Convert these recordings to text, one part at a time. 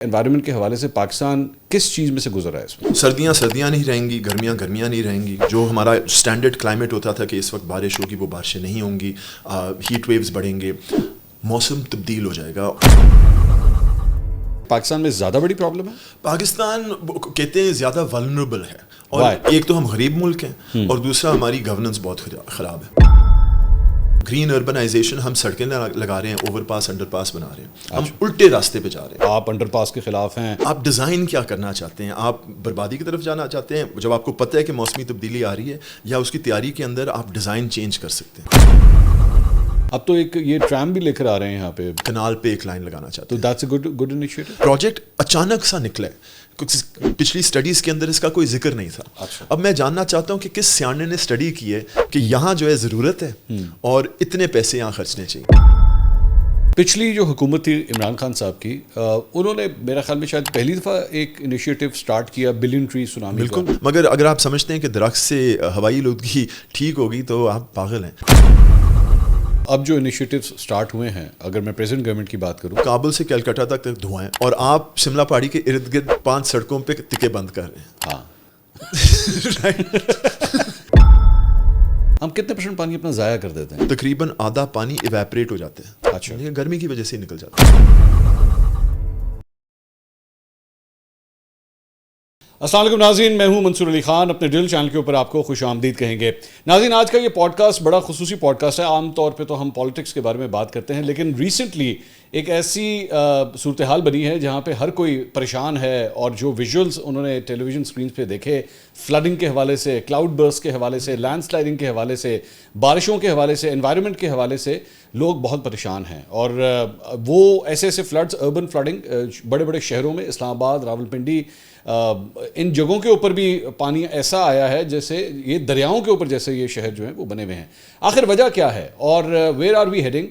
Environment کے حوالے سے پاکستان کس چیز میں سے گزر رہا ہے اس میں؟ سردیاں نہیں رہیں گی، گرمیاں نہیں رہیں گی. جو ہمارا اسٹینڈرڈ کلائمیٹ ہوتا تھا کہ اس وقت بارش ہوگی، وہ بارشیں نہیں ہوں گی، ہیٹ ویوز بڑھیں گے، موسم تبدیل ہو جائے گا. پاکستان میں زیادہ بڑی پرابلم ہے. پاکستان کہتے ہیں زیادہ ولنریبل ہے، اور ایک تو ہم غریب ملک ہیں، اور دوسرا ہماری گورننس بہت خراب ہے. گرین اربنائزیشن، ہم سڑکیں لگا رہے ہیں، اوور پاس انڈر پاس بنا رہے ہیں، ہم الٹے راستے پہ جا رہے ہیں. آپ انڈر پاس کے خلاف ہیں. آپ ڈیزائن کیا کرنا چاہتے ہیں؟ آپ بربادی کی طرف جانا چاہتے ہیں جب آپ کو پتہ ہے کہ موسمی تبدیلی آ رہی ہے، یا اس کی تیاری کے اندر آپ ڈیزائن چینج کر سکتے ہیں؟ اب تو ایک یہ ٹرام بھی لے کر آ رہے ہیں یہاں پہ، کنال پہ ایک لائن لگانا چاہتے ہیں. تو that's a good initiative. Project اچانک سا نکلا ہے، پچھلی سٹڈیز کے اندر اس کا کوئی ذکر نہیں تھا. اب میں جاننا چاہتا ہوں کہ کس سیانے نے سٹڈی کی ہے کہ یہاں جو ہے ضرورت ہے اور اتنے پیسے یہاں خرچنے چاہیے. پچھلی جو حکومت تھی عمران خان صاحب کی، انہوں نے میرا خیال میں شاید پہلی دفعہ ایک انیشیٹو سٹارٹ کیا، بلین ٹری سونامی. بالکل، مگر اگر آپ سمجھتے ہیں کہ درخت سے ہوائی آلودگی ٹھیک ہوگی تو آپ پاگل ہیں. اب جو انیشیٹیوز سٹارٹ ہوئے ہیں، اگر میں پریزنٹ گورنمنٹ کی بات کروں، کابل سے کلکتہ تک دھوئیں، اور آپ شملہ پہاڑی کے ارد گرد 5 سڑکوں پہ تکے بند کر رہے ہیں. ہاں ہم کتنے % پانی اپنا ضائع کر دیتے ہیں؟ تقریباً آدھا پانی ایویپریٹ ہو جاتے ہیں. اچھا، گرمی کی وجہ سے نکل جاتا ہے. السلام علیکم ناظرین، میں ہوں منصور علی خان. اپنے ڈیل چینل کے اوپر آپ کو خوش آمدید کہیں گے. ناظرین، آج کا یہ پوڈ کاسٹ بڑا خصوصی پوڈ کاسٹ ہے. عام طور پہ تو ہم پالیٹکس کے بارے میں بات کرتے ہیں، لیکن ریسنٹلی ایک ایسی صورتحال بنی ہے جہاں پہ ہر کوئی پریشان ہے، اور جو ویژولز انہوں نے ٹیلی ویژن اسکرینس پہ دیکھے، فلڈنگ کے حوالے سے، کلاؤڈ برسٹ کے حوالے سے، لینڈ سلائڈنگ کے حوالے سے، بارشوں کے حوالے سے، انوائرمنٹ کے حوالے سے لوگ بہت پریشان ہیں. اور وہ ایسے فلڈز، اربن فلڈنگ بڑے بڑے شہروں میں، اسلام آباد، راولپنڈی، ان جگہوں کے اوپر بھی پانی ایسا آیا ہے جیسے یہ دریاؤں کے اوپر جیسے یہ شہر جو ہیں وہ بنے ہوئے ہیں. آخر وجہ کیا ہے، اور ویئر آر وی ہیڈنگ؟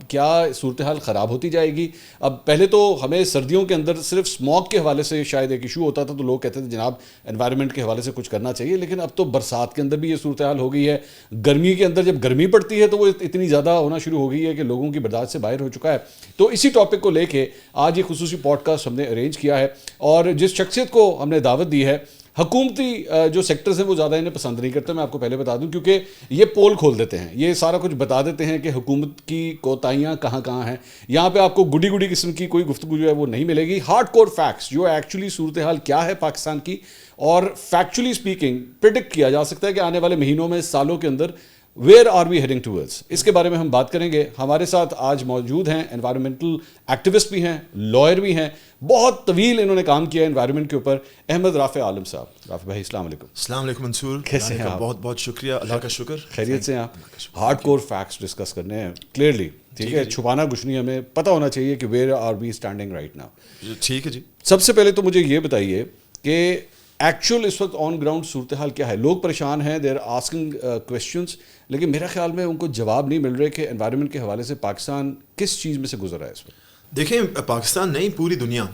کیا صورتحال خراب ہوتی جائے گی؟ اب پہلے تو ہمیں سردیوں کے اندر صرف اسموگ کے حوالے سے شاید ایک ایشو ہوتا تھا، تو لوگ کہتے تھے جناب انوائرمنٹ کے حوالے سے کچھ کرنا چاہیے، لیکن اب تو برسات کے اندر بھی یہ صورتحال ہو گئی ہے. گرمی کے اندر جب گرمی پڑتی ہے تو وہ اتنی زیادہ ہونا شروع ہو گئی ہے کہ لوگوں کی برداشت سے باہر ہو چکا ہے. تو اسی ٹاپک کو لے کے آج یہ خصوصی پوڈ کاسٹ ہم نے ارینج کیا ہے، اور جس شخصیت کو ہم نے دعوت دی ہے، حکومتی جو سیکٹرز ہیں وہ زیادہ انہیں پسند نہیں کرتے. میں آپ کو پہلے بتا دوں، کیونکہ یہ پول کھول دیتے ہیں، یہ سارا کچھ بتا دیتے ہیں کہ حکومت کی کوتاہیاں کہاں کہاں ہیں. یہاں پہ آپ کو گڈی قسم کی کوئی گفتگو جو ہے وہ نہیں ملے گی. ہارڈ کور فیکٹس، جو ایکچولی صورتحال کیا ہے پاکستان کی، اور فیکچولی اسپیکنگ پریڈکٹ کیا جا سکتا ہے کہ آنے والے مہینوں میں، سالوں کے اندر where are we heading towards, اس کے بارے میں ہم بات کریں گے. ہمارے ساتھ آج موجود ہیں انوائرمنٹل ایکٹیوسٹ بھی ہیں، لائر بھی ہیں، بہت طویل انہوں نے کام کیا ہے انوائرمنٹ کے اوپر. احمد رافع عالم صاحب. رافع بھائی السلام علیکم. السلام علیکم منصور، کیسے ہیں آپ؟ بہت بہت شکریہ، اللہ کا شکر. خیریت سے ہیں آپ؟ ہارڈ کور فیکٹس ڈسکس کرنے ہیں کلیئرلی، ٹھیک ہے، چھپانا کچھ نہیں، ہمیں پتہ ہونا چاہیے کہ where are we standing right now. ٹھیک ہے جی. سب سے پہلے تو مجھے یہ بتائیے کہ ایکچوئل اس وقت آن گراؤنڈ صورتحال کیا ہے؟ لوگ پریشان ہیں، دے آر آسکنگ کویسچنس، لیکن میرا خیال میں ان کو جواب نہیں مل رہے کہ انوائرمنٹ کے حوالے سے پاکستان کس چیز میں سے گزر رہا ہے اس وقت. دیکھیں، پاکستان نہیں، پوری دنیا،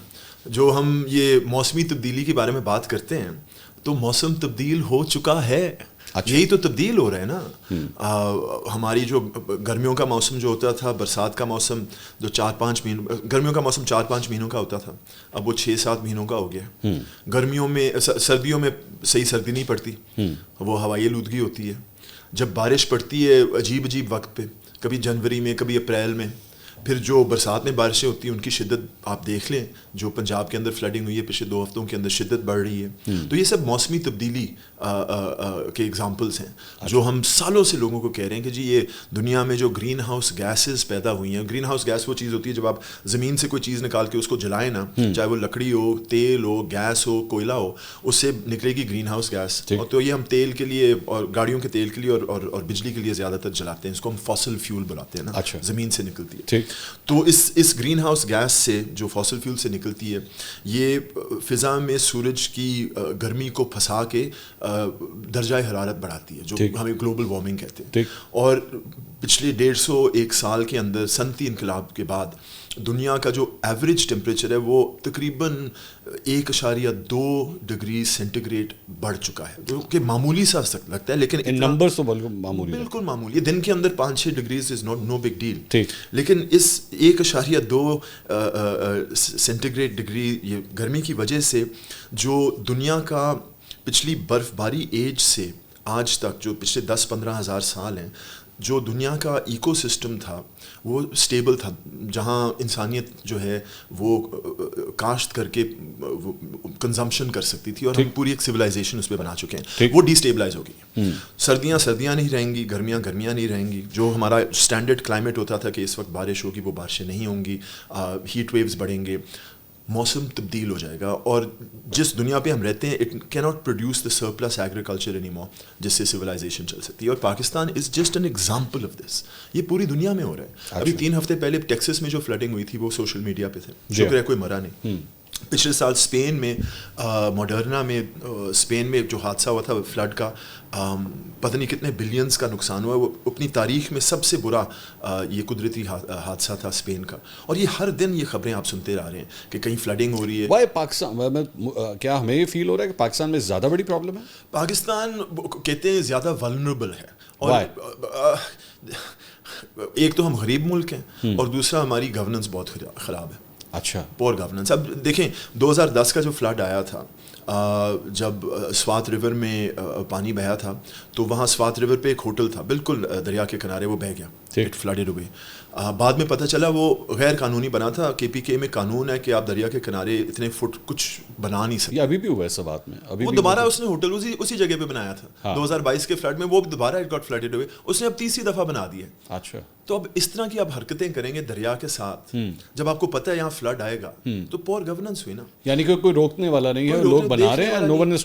جو ہم یہ موسمی تبدیلی کے بارے میں بات کرتے ہیں، تو موسم تبدیل ہو چکا ہے. یہی تو تبدیل ہو رہا ہے نا. ہماری جو گرمیوں کا موسم جو ہوتا تھا، برسات کا موسم جو 4-5 مہینوں، گرمیوں کا موسم 4-5 مہینوں کا ہوتا تھا، اب وہ 6-7 مہینوں کا ہو گیا. گرمیوں میں، سردیوں میں صحیح سردی نہیں پڑتی، وہ ہوائی آلودگی ہوتی ہے. جب بارش پڑتی ہے عجیب وقت پہ، کبھی جنوری میں، کبھی اپریل میں. پھر جو برسات میں بارشیں ہوتی ہیں ان کی شدت آپ دیکھ لیں، جو پنجاب کے اندر فلڈنگ ہوئی ہے پچھلے 2 ہفتوں کے اندر، شدت بڑھ رہی ہے. تو یہ سب موسمی تبدیلی کے ایگزامپلس ہیں، جو ہم سالوں سے لوگوں کو کہہ رہے ہیں کہ جی یہ دنیا میں جو گرین ہاؤس گیسز پیدا ہوئی ہیں. گرین ہاؤس گیس وہ چیز ہوتی ہے جب آپ زمین سے کوئی چیز نکال کے اس کو جلائیں نا، چاہے وہ لکڑی ہو، تیل ہو، گیس ہو، کوئلہ ہو، اس سے نکلے گی گرین ہاؤس گیس. اور تو یہ ہم تیل کے لیے اور گاڑیوں کے تیل کے لیے اور بجلی کے لیے زیادہ تر جلاتے ہیں. اس کو ہم فاسل فیول بلاتے ہیں نا، زمین سے نکلتی ہے. تو اس گرین ہاؤس گیس سے جو فاسل فیول سے نکلتی ہے، یہ فضا میں سورج کی گرمی کو پھنسا کے درجہ حرارت بڑھاتی ہے، جو ہمیں گلوبل وارمنگ کہتے ہیں. اور پچھلے 150-1 سال کے اندر صنعتی انقلاب کے بعد دنیا کا جو ایوریج ٹیمپریچر ہے وہ تقریباً 1.2 ڈگری سینٹی گریڈ بڑھ چکا ہے، جو کہ معمولی سا لگتا ہے لیکن نمبرز تو بالکل معمولی ہے. دن کے اندر 5-6 degrees is no big deal, لیکن اس 1.2 سینٹی گریڈ ڈگری یہ گرمی کی وجہ سے جو دنیا کا پچھلی برف باری ایج سے آج تک جو پچھلے 10-15 ہزار سال ہیں، جو دنیا کا ایکو سسٹم تھا وہ اسٹیبل تھا، جہاں انسانیت جو ہے وہ کاشت کر کے کنزمپشن کر سکتی تھی، اور ہم پوری ایک سویلائزیشن اس پہ بنا چکے ہیں، وہ ڈی اسٹیبلائز ہو گئی. سردیاں نہیں رہیں گی، گرمیاں نہیں رہیں گی. جو ہمارا اسٹینڈرڈ کلائمیٹ ہوتا تھا کہ اس وقت بارش ہوگی وہ بارشیں نہیں ہوں گی، ہیٹ ویوز بڑھیں گے، موسم تبدیل ہو جائے گا. اور جس دنیا پہ ہم رہتے ہیں اٹ کی not produce the surplus agriculture any more جس سے سویلائزیشن چل سکتی ہے. اور Pakistan is just an example of this. یہ پوری دنیا میں ہو رہا ہے. ابھی 3 ہفتے پہلے ٹیکسس میں جو فلڈنگ ہوئی تھی وہ سوشل میڈیا پہ تھے، شکر ہے کوئی مرا نہیں. پچھلے سال اسپین میں موڈرنا میں اسپین میں جو حادثہ ہوا تھا فلڈ کا، پتہ نہیں کتنے بلینز کا نقصان ہوا. وہ اپنی تاریخ میں سب سے برا یہ قدرتی حادثہ تھا اسپین کا. اور یہ ہر دن یہ خبریں آپ سنتے رہ رہے ہیں کہ کہیں فلڈنگ ہو رہی ہے. وائی پاکستان، کیا ہمیں یہ فیل ہو رہا ہے کہ پاکستان میں زیادہ بڑی پرابلم ہے؟ پاکستان کہتے ہیں زیادہ ولنریبل ہے، اور ایک تو ہم غریب ملک ہیں اور دوسرا ہماری گورننس بہت خراب ہے. اچھا، پور گورننس. اب دیکھیں 2010 کا جو فلڈ آیا تھا، جب سوات ریور میں پانی بہا تھا تو وہاں سوات ریور پہ ایک ہوٹل تھا بالکل دریا کے کنارے، وہ بہہ گیا، اٹ فلڈڈ اوے. بعد میں پتہ چلا وہ غیر قانونی بنا تھا. KPK میں قانون ہے کہ آپ دریا کے کنارے اتنے فٹ کچھ بنا نہیں سکتے. ابھی بھی ہوا ہے سوات میں، وہ دوبارہ اس نے ہوٹل اسی جگہ پہ بنایا تھا 2022 کے فلڈ میں، وہ دوبارہ اٹ گاٹ فلڈڈ اوے. اس نے اب 3ری دفعہ بنا دیا. اچھا، تو اب اس طرح کی آپ حرکتیں کریں گے دریا کے ساتھ، جب آپ کو پتہ ہے یہاں فلڈ آئے گا تو پور گورننس ہوئی نا. یعنی کہ کوئی روکنے والا نہیں ہے، لوگ بنا رہے ہیں، نو ون از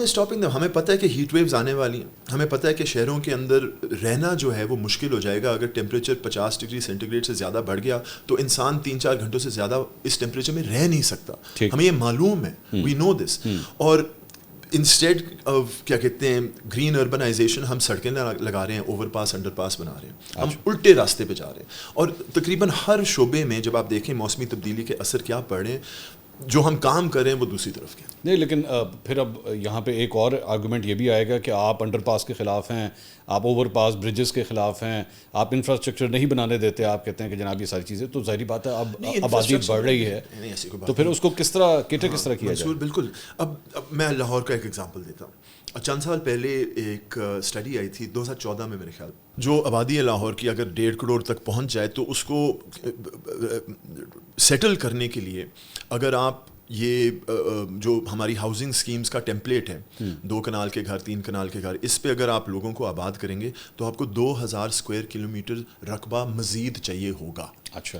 اسٹاپنگ دیم. ہمیں پتہ ہے کہ ہیٹ ویوز آنے والی ہیں، ہمیں پتہ ہے کہ شہروں کے اندر رہنا جو ہے وہ مشکل ہو جائے گا. اگر ٹیمپریچر 50 ڈگری سینٹی گریڈ سے زیادہ بڑھ گیا تو انسان 3-4 گھنٹوں سے زیادہ اس ٹیمپریچر میں رہ نہیں سکتا. ہمیں یہ معلوم ہے، وی نو دس. اور انسٹیڈ آف کیا کہتے ہیں گرین اربنائزیشن، ہم سڑکیں لگا رہے ہیں، اوور پاس انڈر پاس بنا رہے ہیں، ہم الٹے راستے پہ جا رہے ہیں. اور تقریباً ہر شعبے میں جب آپ دیکھیں موسمی تبدیلی کے اثر کیا پڑ رہے ہیں، جو ہم کام کر رہے ہیں وہ دوسری طرف کے نہیں. لیکن پھر اب یہاں پہ ایک اور آرگومنٹ یہ بھی آئے گا کہ آپ انڈر پاس کے خلاف ہیں، آپ اوور پاس برجز کے خلاف ہیں، آپ انفراسٹرکچر نہیں بنانے دیتے، آپ کہتے ہیں کہ جناب یہ ساری چیزیں. تو ظاہری بات ہے اب آبادی بڑھ رہی ہے تو پھر اس کو کس طرح کس طرح کیا جائے؟ بالکل. اب میں لاہور کا ایک ایگزامپل دیتا ہوں. چند سال پہلے ایک اسٹڈی آئی تھی 2014 میں میرے خیال، جو آبادی ہے لاہور کی اگر 1.5 کروڑ تک پہنچ جائے تو اس کو سیٹل کرنے کے لیے اگر آپ یہ جو ہماری ہاؤسنگ اسکیمز کا ٹیمپلیٹ ہے، 2 کنال کے گھر، 3 کنال کے گھر، اس پہ اگر آپ لوگوں کو آباد کریں گے تو آپ کو 2000 اسکوائر کلومیٹر رقبہ مزید چاہیے ہوگا. اچھا،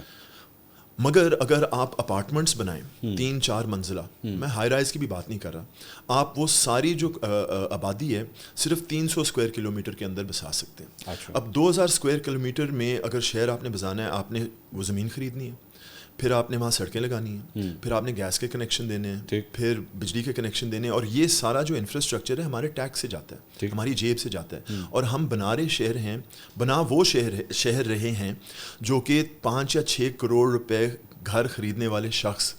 مگر اگر آپ اپارٹمنٹس بنائیں 3-4 منزلہ، میں ہائی رائز کی بھی بات نہیں کر رہا، آپ وہ ساری جو آبادی ہے صرف 300 اسکوائر کلومیٹر کے اندر بسا سکتے ہیں. اب 2000 اسکوائر کلومیٹر میں اگر شہر آپ نے بسانا ہے، آپ نے وہ زمین خریدنی ہے، پھر آپ نے وہاں سڑکیں لگانی ہیں، پھر آپ نے گیس کے کنیکشن دینے ہیں، پھر بجلی کے کنیکشن دینے ہیں. اور یہ سارا جو انفراسٹرکچر ہے ہمارے ٹیکس سے جاتا ہے، ہماری جیب سے جاتا ہے. اور ہم بنا رہے شہر ہیں، وہ شہر رہے ہیں جو کہ 5 یا 6 کروڑ روپے گھر خریدنے والے شخص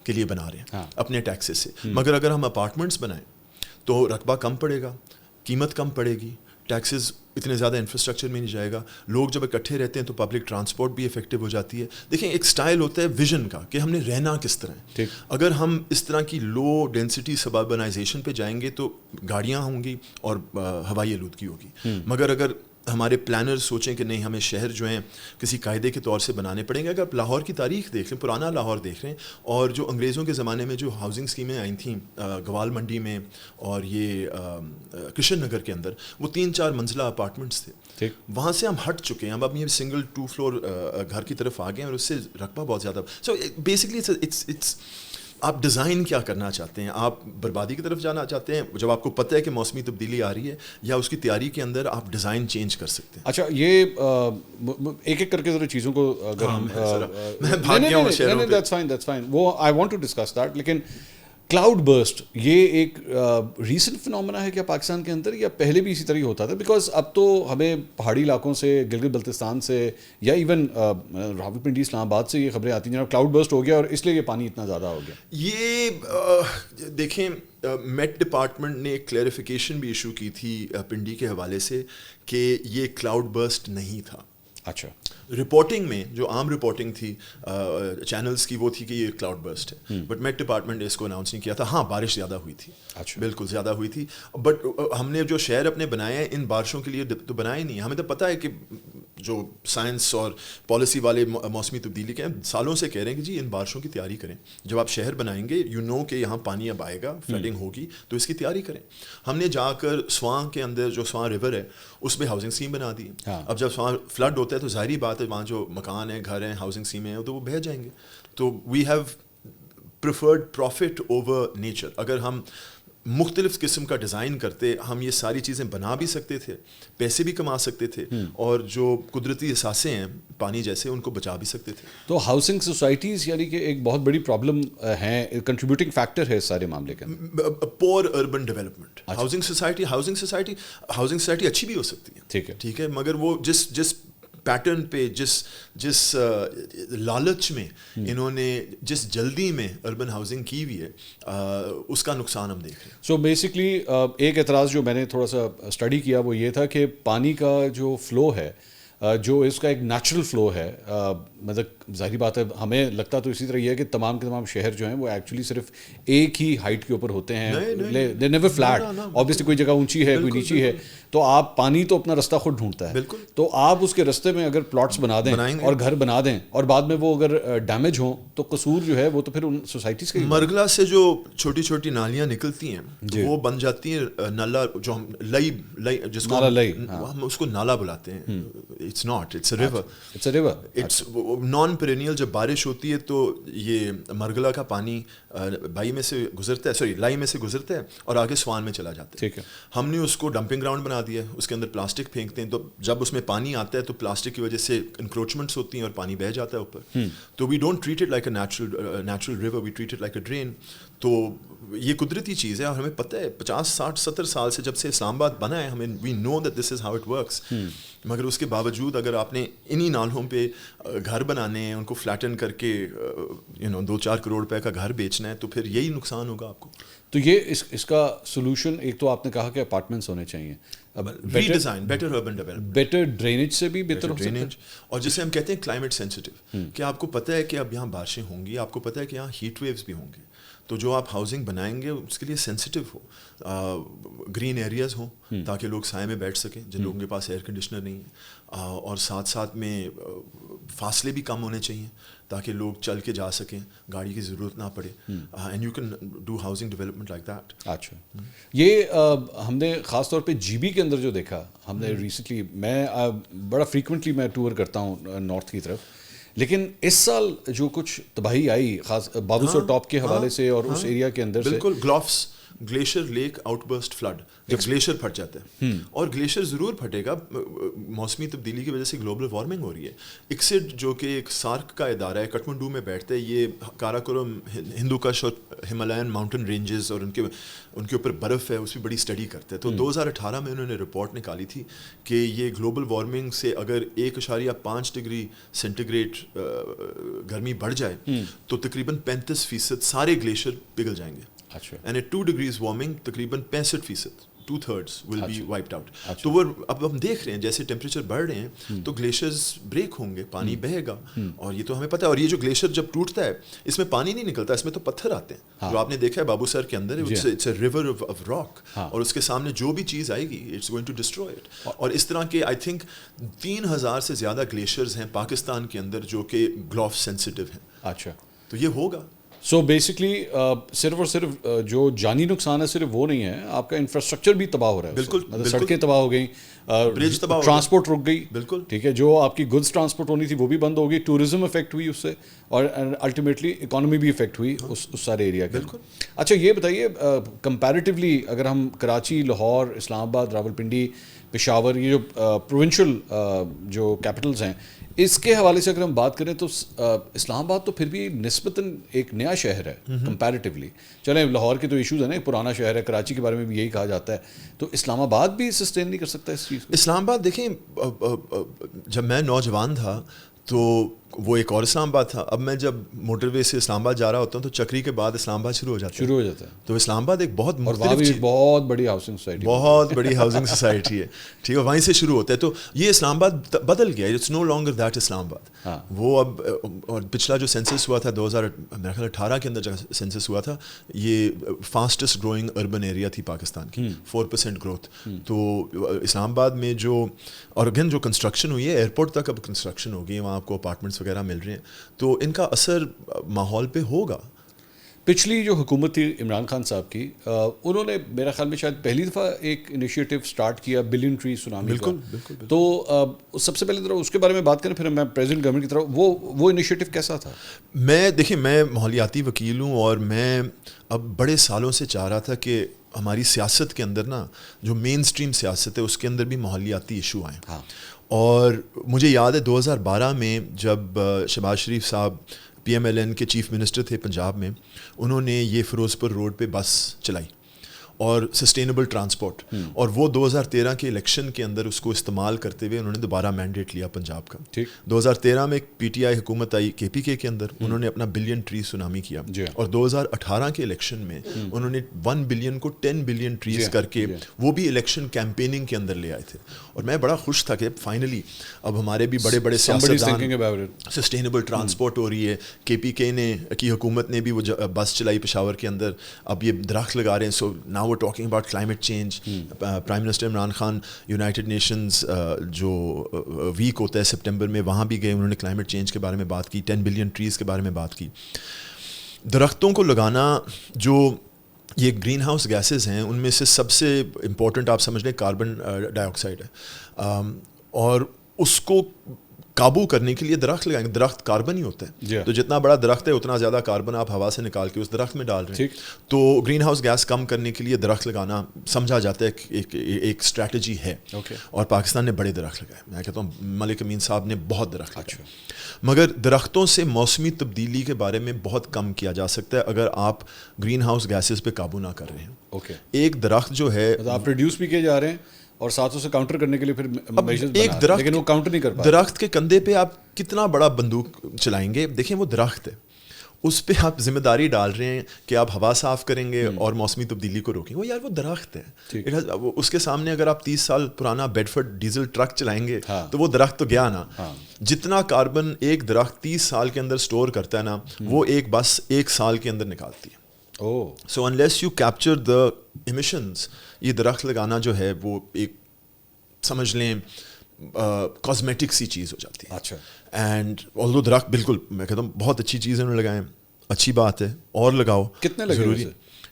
کے لیے بنا رہے ہیں اپنے ٹیکسز سے. مگر اگر ہم اپارٹمنٹس بنائیں تو رقبہ کم پڑے گا، قیمت کم پڑے گی، ٹیکسز اتنے زیادہ انفراسٹرکچر میں نہیں جائے گا. لوگ جب اکٹھے رہتے ہیں تو پبلک ٹرانسپورٹ بھی افیکٹو ہو جاتی ہے. دیکھیں ایک سٹائل ہوتا ہے ویژن کا کہ ہم نے رہنا کس طرح ہے. اگر ہم اس طرح کی لو ڈینسٹی سباربنائزیشن پہ جائیں گے تو گاڑیاں ہوں گی اور ہوائی آلودگی ہوگی. مگر اگر ہمارے پلانر سوچیں کہ نہیں ہمیں شہر جو ہیں کسی قاعدے کے طور سے بنانے پڑیں گے. اگر آپ لاہور کی تاریخ دیکھ لیں، پرانا لاہور دیکھ رہے ہیں، اور جو انگریزوں کے زمانے میں جو ہاؤسنگ اسکیمیں آئی تھیں گوال منڈی میں اور یہ کرشن نگر کے اندر، وہ 3-4 منزلہ اپارٹمنٹس تھے. وہاں سے ہم ہٹ چکے ہیں، اب یہ سنگل 2 فلور گھر کی طرف آ گئے ہیں اور اس سے رقبہ بہت زیادہ. سو بیسکلی اٹس آپ ڈیزائن کیا کرنا چاہتے ہیں؟ آپ بربادی کی طرف جانا چاہتے ہیں جب آپ کو پتہ ہے کہ موسمی تبدیلی آ رہی ہے، یا اس کی تیاری کے اندر آپ ڈیزائن چینج کر سکتے ہیں؟ اچا یہ ایک ایک کر کے ذرا چیزوں کو اگر ہم میں بھاگ گیا ہوں شہروں پہ، دیٹس فائن وہ I want to discuss that. لیکن کلاؤڈ برسٹ یہ ایک ریسنٹ فنومنا ہے کیا پاکستان کے اندر, یا پہلے بھی اسی طرح ہوتا تھا؟ بیکاز اب تو ہمیں پہاڑی علاقوں سے, گلگت بلتستان سے, یا ایون راولپنڈی اسلام آباد سے یہ خبریں آتی ہیں جناب کلاؤڈ برسٹ ہو گیا اور اس لیے یہ پانی اتنا زیادہ ہو گیا. یہ دیکھیں میٹ ڈپارٹمنٹ نے ایک کلیریفیکیشن بھی ایشو کی تھی پنڈی کے حوالے سے کہ یہ کلاؤڈ برسٹ نہیں تھا. اچھا, رپورٹنگ میں جو عام رپورٹنگ تھی چینلز کی وہ تھی کہ یہ کلاؤڈ برسٹ ہے, بٹ میٹ ڈپارٹمنٹ نے اس کو اناؤنس نہیں کیا تھا. ہاں بارش زیادہ ہوئی تھی, اچھا, بالکل زیادہ ہوئی تھی, بٹ ہم نے جو شہر اپنے بنائے ہیں ان بارشوں کے لیے تو بنائے نہیں. ہمیں تو پتہ ہے کہ جو سائنس اور پالیسی والے موسمی تبدیلی کے ہیں سالوں سے کہہ رہے ہیں کہ جی ان بارشوں کی تیاری کریں. جب آپ شہر بنائیں گے یو نو کہ یہاں پانی اب آئے گا, فلڈنگ ہوگی, تو اس کی تیاری کریں. ہم نے جا کر سواں کے اندر جو سواں ریور ہے اس میں ہاؤسنگ اسکیم بنا دی. اب جب سواں فلڈ ہوتا ہے تو ظاہری بات ہے وہاں جو مکان ہیں, گھر ہیں, ہاؤسنگ اسکیم ہیں تو وہ بہہ جائیں گے. تو we have preferred profit over nature. اگر ہم مختلف قسم کا ڈیزائن کرتے ہم یہ ساری چیزیں بنا بھی سکتے تھے, پیسے بھی کما سکتے تھے, اور جو قدرتی اثاثے ہیں پانی جیسے ان کو بچا بھی سکتے تھے. تو ہاؤسنگ سوسائٹیز یعنی کہ ایک بہت بڑی پرابلم ہے, کنٹریبیوٹنگ فیکٹر ہے اس سارے معاملے کا. پور اربن ڈیولپمنٹ, ہاؤسنگ سوسائٹی اچھی بھی ہو سکتی ہے, ٹھیک ہے, مگر وہ جس پیٹرن پہ, جس لالچ میں انہوں نے, جس جلدی میں اربن ہاؤسنگ کی ہوئی ہے, اس کا نقصان ہم دیکھ رہے ہیں. سو بیسکلی ایک اعتراض جو میں نے تھوڑا سا اسٹڈی کیا وہ یہ تھا کہ پانی کا جو فلو ہے, جو اس کا ایک نیچرل فلو ہے, مطلب ظاہری بات ہے ہمیں لگتا تو اسی طرح یہ ہے کہ تمام کے تمام شہر جو ہیں وہ ایکچولی صرف ایک ہی ہائٹ کے اوپر ہوتے ہیں, دے نیور فلیٹ. آبویسلی کوئی جگہ اونچی ہے, کوئی نیچی ہے, تو آپ پانی تو اپنا رستہ خود ڈھونڈتا ہے. تو آپ اس کے رستے میں اگر پلاٹس بنا دیں اور گھر بنا دیں اور بعد میں وہ اگر ڈیمیج ہوں تو قصور جو ہے وہ تو پھر ان سوسائٹیز کا. مرگلا سے جو چھوٹی چھوٹی نالیاں نکلتی ہیں وہ بن جاتی ہیں نالا, جو ہم لئی جس کو ہم اس کو نالا بلاتے ہیں. It's not, it's a river. It's a river. It's non-perennial. جب بارش ہوتی ہے تو یہ مرگلا کا پانی بائی میں سے گزرتا ہے, لائی میں سے گزرتا ہے اور آگے سوان میں چلا جاتا ہے. ہم نے اس کو ڈمپنگ گراؤنڈ بنا دیا ہے, اس کے اندر پلاسٹک پھینکتے ہیں, تو جب اس میں پانی آتا ہے تو پلاسٹک کی وجہ سے انکروچمنٹس ہوتی ہیں اور پانی بہہ جاتا ہے اوپر. تو we don't treat it like a natural river, we treat it like a drain. تو یہ قدرتی چیز ہے اور ہمیں پتہ ہے 50 60 70 سال سے جب سے اسلام آباد بنا ہے, ہمیں we know that this is how it works. مگر اس کے باوجود اگر آپ نے انہی نالوں پہ گھر بنانے ہیں, ان کو فلیٹن کر کے 2-4 کروڑ روپے کا گھر بیچنا ہے, تو پھر یہی نقصان ہوگا آپ کو. تو یہ اس کا سولوشن, ایک تو آپ نے کہا کہ اپارٹمنٹس ہونے چاہیے, redesign, better urban development, better drainage سے بھی بہتر ہو سکتا ہے, اور جسے ہم کہتے ہیں کلائمیٹ سینسٹیو, کہ آپ کو پتہ ہے کہ اب یہاں بارشیں ہوں گی, آپ کو پتہ ہے کہ یہاں ہیٹ ویوز بھی ہوں گے, تو جو آپ ہاؤسنگ بنائیں گے اس کے لیے سینسٹیو ہو, گرین ایریاز ہوں تاکہ لوگ سائے میں بیٹھ سکیں جن لوگوں کے پاس ایئر کنڈیشنر نہیں ہے, اور ساتھ ساتھ میں فاصلے بھی کم ہونے چاہیے تاکہ لوگ چل کے جا سکیں, گاڑی کی ضرورت نہ پڑے, and you can do housing development like that. اچھا, یہ ہم نے خاص طور پہ جی بی کے اندر جو دیکھا ہم نے ریسنٹلی, میں بڑا فریکوینٹلی میں ٹور کرتا ہوں نارتھ کی طرف, لیکن اس سال جو کچھ تباہی آئی خاص بابوسر ٹاپ کے حوالے سے اور اس ایریا کے اندر سے, بالکل GLOFs glacier lake outburst flood, جب گلیشیئر پھٹ جاتا ہے, اور گلیشیئر ضرور پھٹے گا, موسمی تبدیلی کی وجہ سے گلوبل وارمنگ ہو رہی ہے. اکسڈ جو کہ ایک سارک کا ادارہ ہے, کٹمنڈو میں بیٹھتا ہے, یہ کاراکورم ہندو کش اور ہمالین ماؤنٹین رینجز اور ان کے اوپر برف ہے, اس کی بڑی اسٹڈی کرتے ہیں. تو 2018 میں انہوں نے رپورٹ نکالی تھی کہ یہ گلوبل وارمنگ سے اگر 1.5 ڈگری سینٹی گریڈ گرمی بڑھ جائے تو تقریباً 35% سارے گلیشیئر پگھل جائیں گے. اینڈ ایٹ 2 degrees وارمنگ تقریباً 65%, 2/3 ول بی وائپڈ آؤٹ. تو وہ اب ہم دیکھ رہے ہیں جیسے ٹیمپریچر بڑھ رہے ہیں تو گلیشیئرز بریک ہوں گے, پانی بہے گا, اور یہ تو ہمیں پتہ ہے. اور یہ جو گلیشیئر جب ٹوٹتا ہے اس میں پانی نہیں نکلتا, اس میں تو پتھر آتے ہیں, جو آپ نے دیکھا ہے بابو سر کے اندر, it's a river of rock, اور اس کے سامنے جو بھی چیز آئے گی it's going to destroy it. اور اس طرح کے آئی تھنک 3000 سے زیادہ گلیشیئرز ہیں پاکستان کے اندر جو کہ گلوف سینسٹیو ہیں. اچھا, تو یہ ہوگا. سو بیسکلی صرف اور صرف جو جانی نقصان ہے صرف وہ نہیں ہے, آپ کا انفراسٹرکچر بھی تباہ ہو رہا ہے. بالکل, سڑکیں تباہ ہو گئیں, برج تباہ, ٹرانسپورٹ رک گئی, بالکل ٹھیک ہے, جو آپ کی گڈس ٹرانسپورٹ ہونی تھی وہ بھی بند ہو گئی, ٹورزم افیکٹ ہوئی اس سے, اور الٹیمیٹلی اکانومی بھی افیکٹ ہوئی اس سارے ایریا کے. اچھا یہ بتائیے کمپیریٹیولی اگر ہم کراچی, لاہور, اسلام آباد, راولپنڈی, پشاور, یہ جو پروونشل جو کیپٹلز ہیں, اس کے حوالے سے اگر ہم بات کریں تو اسلام آباد تو پھر بھی نسبتاً ایک نیا شہر ہے کمپیریٹیولی. چلیں لاہور کے تو ایشوز ہیں نا, ایک پرانا شہر ہے, کراچی کے بارے میں بھی یہی کہا جاتا ہے, تو اسلام آباد بھی سسٹین نہیں کر سکتا اس چیز کو. اسلام آباد دیکھیں, جب میں نوجوان تھا تو وہ ایک اور اسلام آباد تھا. اب میں جب موٹر وے سے اسلام آباد جا رہا ہوتا ہوں تو چکری کے بعد اسلام آباد شروع ہو جاتا ہے. تو اسلام آباد ایک بہت مختلف, بہت بڑی ہاؤسنگ سوسائٹی, بہت بڑی ہاؤسنگ سوسائٹی ہے, ٹھیک ہے, وہیں سے شروع ہوتا ہے. تو یہ اسلام آباد بدل گیا, it's no longer that Islamabad. وہ اب, اور پچھلا جو سینسس ہوا تھا 2018 کے اندر جو سینسس ہوا تھا, یہ فاسٹسٹ گروئنگ اربن ایریا تھی پاکستان کی, 4% گروتھ. تو اسلام آباد میں جو, اور اگین جو کنسٹرکشن ہوئی ہے, ایئرپورٹ تک اب کنسٹرکشن ہو گئی ہے, وہاں آپ کو اپارٹمنٹس وغیرہ مل رہے ہیں, تو ان کا اثر ماحول پہ ہوگا. پچھلی جو حکومت تھی عمران خان صاحب کی, انہوں نے میرا خیال میں شاید پہلی دفعہ ایک انیشیٹو سٹارٹ کیا بلین ٹری سونامی کا. بالکل. تو سب سے پہلے ذرا اس کے بارے میں بات کریں, پھر میں پریزیڈنٹ گورنمنٹ کی طرف, وہ انیشیٹو کیسا تھا؟ دیکھیں, میں ماحولیاتی وکیل ہوں, اور میں اب بڑے سالوں سے چاہ رہا تھا کہ ہماری سیاست کے اندر نا, جو مین اسٹریم سیاست ہے اس کے اندر بھی ماحولیاتی ایشو آئیں. اور مجھے یاد ہے 2012 میں جب شہباز شریف صاحب PMLN کے چیف منسٹر تھے پنجاب میں, انہوں نے یہ فیروز پور روڈ پہ بس چلائی اور سسٹینیبل ٹرانسپورٹ, اور وہ 2013 کے الیکشن کے اندر اس کو استعمال کرتے ہوئے انہوں نے دوبارہ مینڈیٹ لیا پنجاب کا. 2013 میں ایک PTI حکومت آئی KPK کے اندر, انہوں نے اپنا بلین ٹری سونامی کیا, اور 2018 کے الیکشن میں انہوں نے 1 بلین کو 10 بلین ٹریز کر کے وہ بھی الیکشن کیمپیننگ کے اندر لے آئے تھے. اور میں بڑا خوش تھا کہ فائنلی اب ہمارے بھی بڑے بڑے سیاستدان, سسٹینیبل ٹرانسپورٹ ہو رہی ہے, KPK کی حکومت نے بھی وہ بس چلائی پشاور کے اندر, اب یہ درخت لگا رہے ہیں. So now we're talking about climate change. Prime minister Imran Khan United nations جو ویک ہوتا ہے سپٹمبر میں, وہاں بھی گئے, انہوں نے کلائمیٹ چینج کے بارے میں بات کی, 10 بلین ٹریز کے بارے میں بات کی. درختوں کو لگانا, جو یہ گرین ہاؤس گیسز ہیں ان میں سے سب سے امپورٹنٹ آپ سمجھ لیں کاربن ڈائی آکسائڈ ہے, اور اس کو قابو کرنے کے لیے درخت لگائیں گے. درخت کاربن ہی ہوتا ہے, تو جتنا بڑا درخت ہے اتنا زیادہ کاربن آپ ہوا سے نکال کے اس درخت میں ڈال رہے ہیں. تو گرین ہاؤس گیس کم کرنے کے لیے درخت لگانا سمجھا جاتا ہے ایک اسٹریٹجی ہے, اور پاکستان نے بڑے درخت لگائے. میں کہتا ہوں ملک امین صاحب نے بہت درخت لگائے, مگر درختوں سے موسمی تبدیلی کے بارے میں بہت کم کیا جا سکتا ہے اگر آپ گرین ہاؤس گیسز پہ قابو نہ کر رہے ہیں. ایک درخت جو ہے آپ پروڈیوس بھی کیے جا رہے ہیں, اور ساتھ اسے کاؤنٹر کرنے کے لیے پھر ایک درخت, لیکن وہ کاؤنٹر نہیں کر پاتے. درخت کے کندھے پہ آپ کتنا بڑا بندوق چلائیں گے؟ دیکھیں وہ درخت ہے, اس پہ آپ ذمہ داری ڈال رہے ہیں کہ آپ ہوا صاف کریں گے اور موسمی تبدیلی کو روکیں گے. وہ یار وہ درخت ہے, اس کے سامنے اگر آپ 30 سال پرانا بیڈفورڈ ڈیزل ٹرک چلائیں گے تو وہ درخت تو گیا نا. جتنا کاربن ایک درخت 30 سال کے اندر سٹور کرتا ہے نا, وہ ایک بس 1 سال کے اندر نکالتی ہے. So unless you capture the emissions, یہ درخت لگانا جو ہے وہ ایک سمجھ لیں کاسمیٹک سی چیز ہو جاتی ہے. اچھا. اینڈ آلدو درخت بالکل میں کہتا ہوں بہت اچھی چیز انہوں نے لگائے, اچھی بات ہے, اور لگاؤ. کتنے لگے ضروری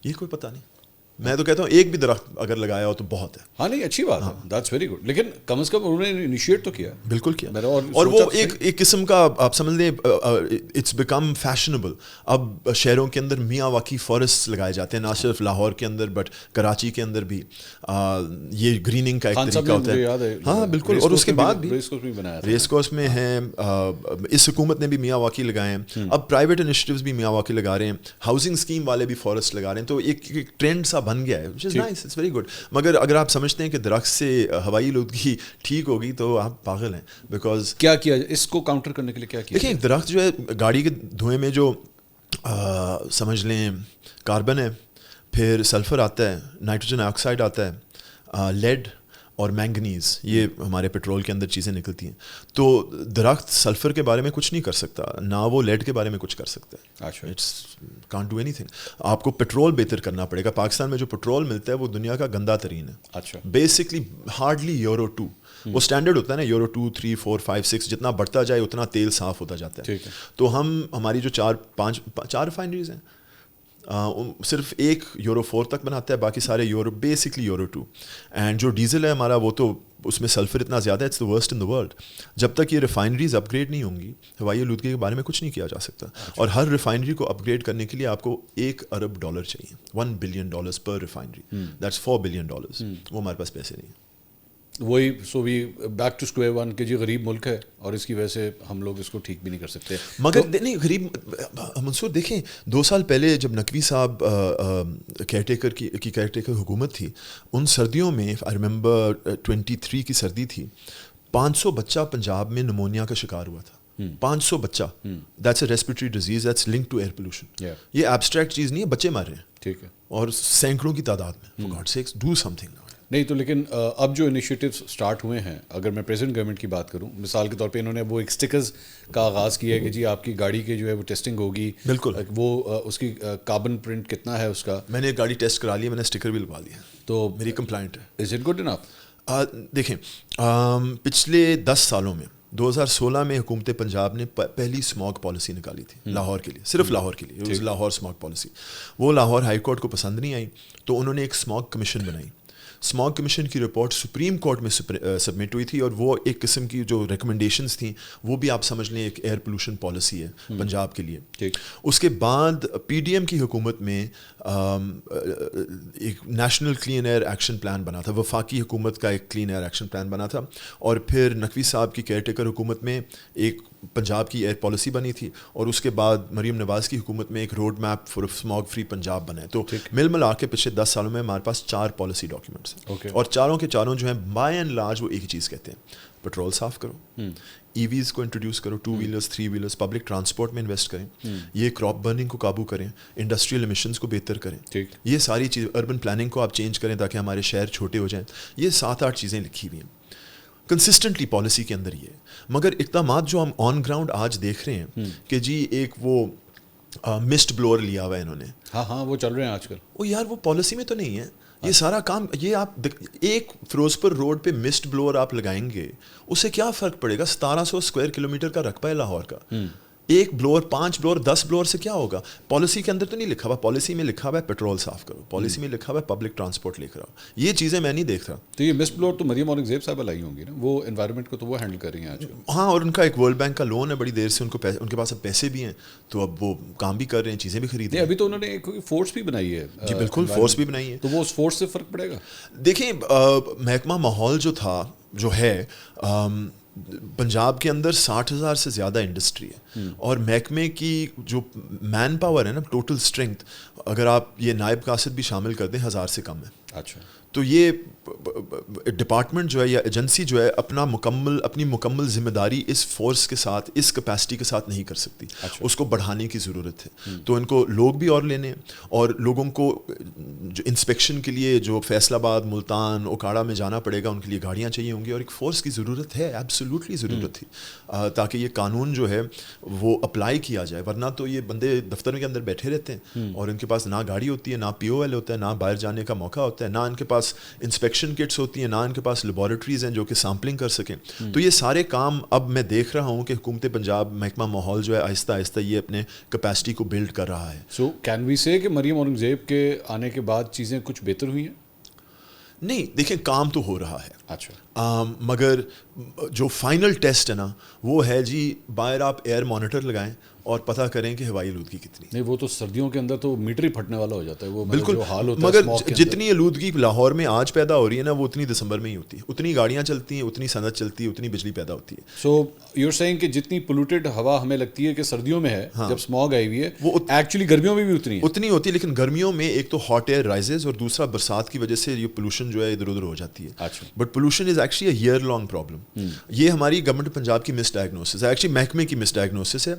یہ کوئی پتہ نہیں, میں تو کہتا ہوں ایک بھی درخت اگر لگایا ہو تو بہت ہے. ہاں نہیں اچھی بات ہے, دیٹس ویری گڈ, لیکن کم از کم انہوں نے انیشیٹ تو کیا. بالکل کیا, اور وہ ایک قسم کا آپ سمجھ لیں اٹس بیکم فیشنیبل. اب شہروں کے اندر میاں واقعی فارسٹ لگائے جاتے ہیں, نہ صرف لاہور کے اندر بٹ کراچی کے اندر بھی. یہ گریننگ کا ایک طریقہ ہوتا ہے. ہاں بالکل, اور اس کے بعد بھی ریس کورس میں ہیں, اس حکومت نے بھی میاں واقعی لگائے ہیں. اب پرائیویٹ انیشیٹیوز بھی میاں واقعی لگا رہے ہیں, ہاؤسنگ اسکیم والے بھی فارسٹ لگا رہے ہیں. تو ایک ٹرینڈ سا بن گیا ہے, which is nice, it's very good. مگر اگر آپ سمجھتے ہیں کہ درخت سے ہوائی آلودگی ٹھیک ہوگی تو آپ پاگل ہیں. بیکاز کیا کیا اس کو کاؤنٹر کرنے کے لیے کیا کیا؟ دیکھیں ایک درخت جو ہے, گاڑی کے دھوئیں میں جو سمجھ لیں کاربن ہے, پھر سلفر آتا ہے, نائٹروجن آکسائڈ آتا ہے, لیڈ اور مینگنیز, یہ ہمارے پیٹرول کے اندر چیزیں نکلتی ہیں. تو درخت سلفر کے بارے میں کچھ نہیں کر سکتا, نہ وہ لیڈ کے بارے میں کچھ کر سکتا ہے. اٹس کانٹ ڈو اینی تھنگ. آپ کو پیٹرول بہتر کرنا پڑے گا. پاکستان میں جو پیٹرول ملتا ہے وہ دنیا کا گندا ترین ہے. اچھا. بیسکلی ہارڈلی یورو 2, وہ اسٹینڈرڈ ہوتا ہے نا, یورو 2 3 4 5 6, جتنا بڑھتا جائے اتنا تیل صاف ہوتا جاتا ہے. تو ہماری جو 4 ریفائنریز ہیں, صرف ایک یورو 4 تک بناتا ہے, باقی سارے بیسکلی یورو 2. اینڈ جو ڈیزل ہے ہمارا وہ تو اس میں سلفر اتنا زیادہ ہے, it's the worst in the world. جب تک یہ ریفائنریز اپ گریڈ نہیں ہوں گی, ہوائی آلودگی کے بارے میں کچھ نہیں کیا جا سکتا. اور ہر ریفائنری کو اپ گریڈ کرنے کے لیے آپ کو $1 ارب چاہیے, $1 billion per refinery, that's $4 billion. وہ ہمارے پاس پیسے نہیں ہیں. وہی سو وی بیک ٹو اسکوائر ون کہ جی غریب ملک ہے اور اس کی وجہ سے ہم لوگ اس کو ٹھیک بھی نہیں کر سکتے. مگر نہیں غریب منصور دیکھیں 2 سال پہلے جب نقوی صاحب کیئر ٹیکر حکومت تھی, ان سردیوں میں آئی ریممبر 23 کی سردی تھی, 500 بچہ پنجاب میں نمونیا کا شکار ہوا تھا. 500 بچہ. That's a respiratory disease that's link to air pollution. یہ ایبسٹریکٹ چیز نہیں ہے, بچے مر رہے ہیں ٹھیک ہے, اور سینکڑوں کی تعداد میں. فار گاڈ سیکس ڈو سم تھنگ. نہیں تو لیکن اب جو انیشیٹیوز اسٹارٹ ہوئے ہیں, اگر میں پریزنٹ گورنمنٹ کی بات کروں, مثال کے طور پہ انہوں نے وہ ایک اسٹکرز کا آغاز کیا ہے کہ جی آپ کی گاڑی کے جو ہے وہ ٹیسٹنگ ہوگی. بالکل, وہ اس کی کاربن پرنٹ کتنا ہے اس کا. میں نے گاڑی ٹیسٹ کرا لی, میں نے اسٹکر بھی لگوا لیا, تو میری کمپلائنٹ ہے. Is it good enough? دیکھیں پچھلے 10 سالوں میں 2016 میں حکومت پنجاب نے پہلی اسموگ پالیسی نکالی تھی لاہور کے لیے, صرف لاہور کے لیے, لاہور اسموگ پالیسی. وہ لاہور ہائی کورٹ کو پسند نہیں آئی, تو انہوں نے ایک اسموگ کمیشن بنائی. اسموگ کمیشن کی رپورٹ سپریم کورٹ میں سبمٹ ہوئی تھی, اور وہ ایک قسم کی جو ریکمنڈیشنز تھیں وہ بھی آپ سمجھ لیں ایک ایئر پولوشن پالیسی ہے پنجاب کے لیے. اس کے بعد پی ڈی ایم کی حکومت میں ایک national clean air action plan بنا تھا, وفاقی حکومت کا ایک کلین ایئر ایکشن پلان بنا تھا, اور پھر نقوی صاحب کی کیئر ٹیکر حکومت میں ایک پنجاب کی ایئر پالیسی بنی تھی, اور اس کے بعد مریم نواز کی حکومت میں ایک road map for smog free Punjab بنا ہے. تو مل ملا کے پچھلے 10 سالوں میں ہمارے پاس 4 پالیسی ڈاکیومنٹس ہیں, اور چاروں کے چاروں جو ہیں بائی اینڈ لارج وہ ایک ہی چیز کہتے ہیں, پیٹرول صاف کرو, ای ویز کو انٹروڈیوس کرو, 2 ویلرز 3 ویلرز, پبلک ٹرانسپورٹ میں انویسٹ کریں, یہ کراپ برننگ کو قابو کریں, انڈسٹریل ایمیشنز کو بہتر کریں, یہ ساری چیز, اربن پلاننگ کو آپ چینج کریں تاکہ ہمارے شہر چھوٹے ہو جائیں. یہ 7-8 چیزیں لکھی ہوئی ہیں کنسسٹنٹلی پالیسی کے اندر. یہ مگر اقدامات جو ہم آن گراؤنڈ آج دیکھ رہے ہیں کہ جی ایک وہ مسٹ بلور لیا ہوا ہے انہوں نے, ہاں وہ چل رہے ہیں آج کل, وہ یار وہ پالیسی میں تو نہیں ہے. یہ سارا کام, یہ آپ ایک فیروزپور روڈ پہ مسٹ بلور آپ لگائیں گے, اس سے کیا فرق پڑے گا؟ 1700 اسکوائر کلومیٹر کا رقبہ ہے لاہور کا. ایک بلور 5 بلور 10 بلور سے کیا ہوگا؟ پالیسی کے اندر تو نہیں لکھا ہوا. پالیسی میں لکھا ہوا ہے پیٹرول صاف کرو, پالیسی میں لکھا ہوا ہے پبلک ٹرانسپورٹ لکھ رہا ہوں. یہ چیزیں میں نہیں دیکھ رہا. تو یہ مسٹ بلور تو مریم اورنگزیب صاحبہ لائی ہوں گی نا, وہ انوائرمنٹ کو تو وہ ہینڈل کر رہی ہیں آج کل. ہاں, اور ان کا ایک ورلڈ بینک کا لون ہے بڑی دیر سے, ان کے پاس اب پیسے بھی ہیں, تو اب وہ کام بھی کر رہے ہیں, چیزیں بھی خرید رہے ہیں. ابھی تو انہوں نے ایک فورس بھی بنائی ہے. جی بالکل, فورس بھی بنائی ہے. تو وہ اس فورس سے فرق پڑے گا. دیکھیں محکمہ ماحول جو ہے پنجاب کے اندر 60,000 سے زیادہ انڈسٹری ہے, اور محکمے کی جو مین پاور ہے نا, ٹوٹل اسٹرینتھ, اگر آپ یہ نائب قاصد بھی شامل کر دیں 1000 سے کم ہے. اچھا, تو یہ ڈپارٹمنٹ جو ہے یا ایجنسی جو ہے اپنی مکمل ذمہ داری اس فورس کے ساتھ, اس کیپیسٹی کے ساتھ نہیں کر سکتی. اس کو بڑھانے کی ضرورت ہے. تو ان کو لوگ بھی اور لینے, اور لوگوں کو جو انسپیکشن کے لیے جو فیصل آباد, ملتان, اوکاڑا میں جانا پڑے گا, ان کے لیے گاڑیاں چاہیے ہوں گی, اور ایک فورس کی ضرورت ہے, ایبسولوٹلی ضرورت تھی, تاکہ یہ قانون جو ہے وہ اپلائی کیا جائے. ورنہ تو یہ بندے دفتر کے اندر بیٹھے رہتے ہیں, اور ان کے پاس نہ گاڑی ہوتی ہے, نہ پی او ایل ہوتا ہے, نہ باہر جانے کا موقع ہوتا ہے, نہ ان کے پاس انسپیکشن کٹس ہوتی ہیں, نہ ان کے پاس لیبارٹریز ہیں جو کہ سیمپلنگ کر سکیں. تو یہ سارے کام اب میں دیکھ رہا ہوں کہ حکومت پنجاب محکمہ ماحول جو ہے آہستہ آہستہ یہ اپنے کیپیسٹی کو بلڈ کر رہا ہے. سو کین وی سے کہ مریم اورنگزیب کے آنے کے بعد چیزیں کچھ بہتر ہوئی ہیں؟ نہیں, دیکھیں کام تو ہو رہا ہے. اچھا, مگر جو فائنل ٹیسٹ ہے نا وہ ہے جی باہر آپ ایئر مانیٹر لگائیں اور پتہ کریں کہ ہوائی آلودگی کتنی. نہیں, وہ تو سردیوں کے اندر تو میٹر ہی پھٹنے والا ہو جاتا ہے. وہ بالکل, مگر جتنی آلودگی لاہور میں آج پیدا ہو رہی ہے نا, وہ اتنی دسمبر میں ہی ہوتی ہے. اتنی گاڑیاں چلتی ہیں, اتنی صنعت چلتی ہے, اتنی بجلی پیدا ہوتی ہے. سو یو آر سیئنگ کہ جتنی پولوٹیڈ ہوا ہمیں لگتی ہے کہ سردیوں میں ہے, جب اسموگ آئی ہوئی ہے, وہ ایکچولی گرمیوں میں بھی اتنی ہوتی ہے. لیکن گرمیوں میں ایک تو ہاٹ ایئر رائزز, اور دوسرا برسات کی وجہ سے یہ پولوشن جو ہے ادھر ادھر ہو جاتی ہے. But pollution is actually a year long problem. یہ ہماری گورنمنٹ پنجاب کی مس ڈائگنوسس ہے, ایکچولی محکمے کی مس ڈائگنوسس ہے.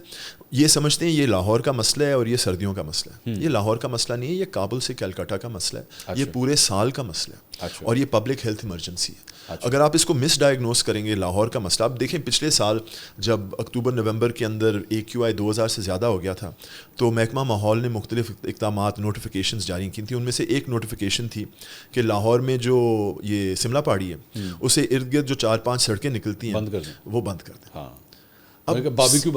یہ سمجھتے ہیں یہ لاہور کا مسئلہ ہے اور یہ سردیوں کا مسئلہ ہے. یہ لاہور کا مسئلہ نہیں ہے, یہ کابل سے کلکتہ کا مسئلہ ہے. یہ پورے سال کا مسئلہ ہے, اور یہ پبلک ہیلتھ ایمرجنسی ہے. اگر آپ اس کو مس ڈائگنوز کریں گے لاہور کا مسئلہ, آپ دیکھیں پچھلے سال جب اکتوبر نومبر کے اندر AQI 2000 سے زیادہ ہو گیا تھا, تو محکمہ ماحول نے مختلف اقدامات, نوٹیفیکیشنز جاری کی تھیں. ان میں سے ایک نوٹیفیکیشن تھی کہ لاہور میں جو یہ شملہ پہاڑی ہے اسے ارد گرد جو 4-5 سڑکیں نکلتی ہیں وہ بند کر دیں. اب باربیکیو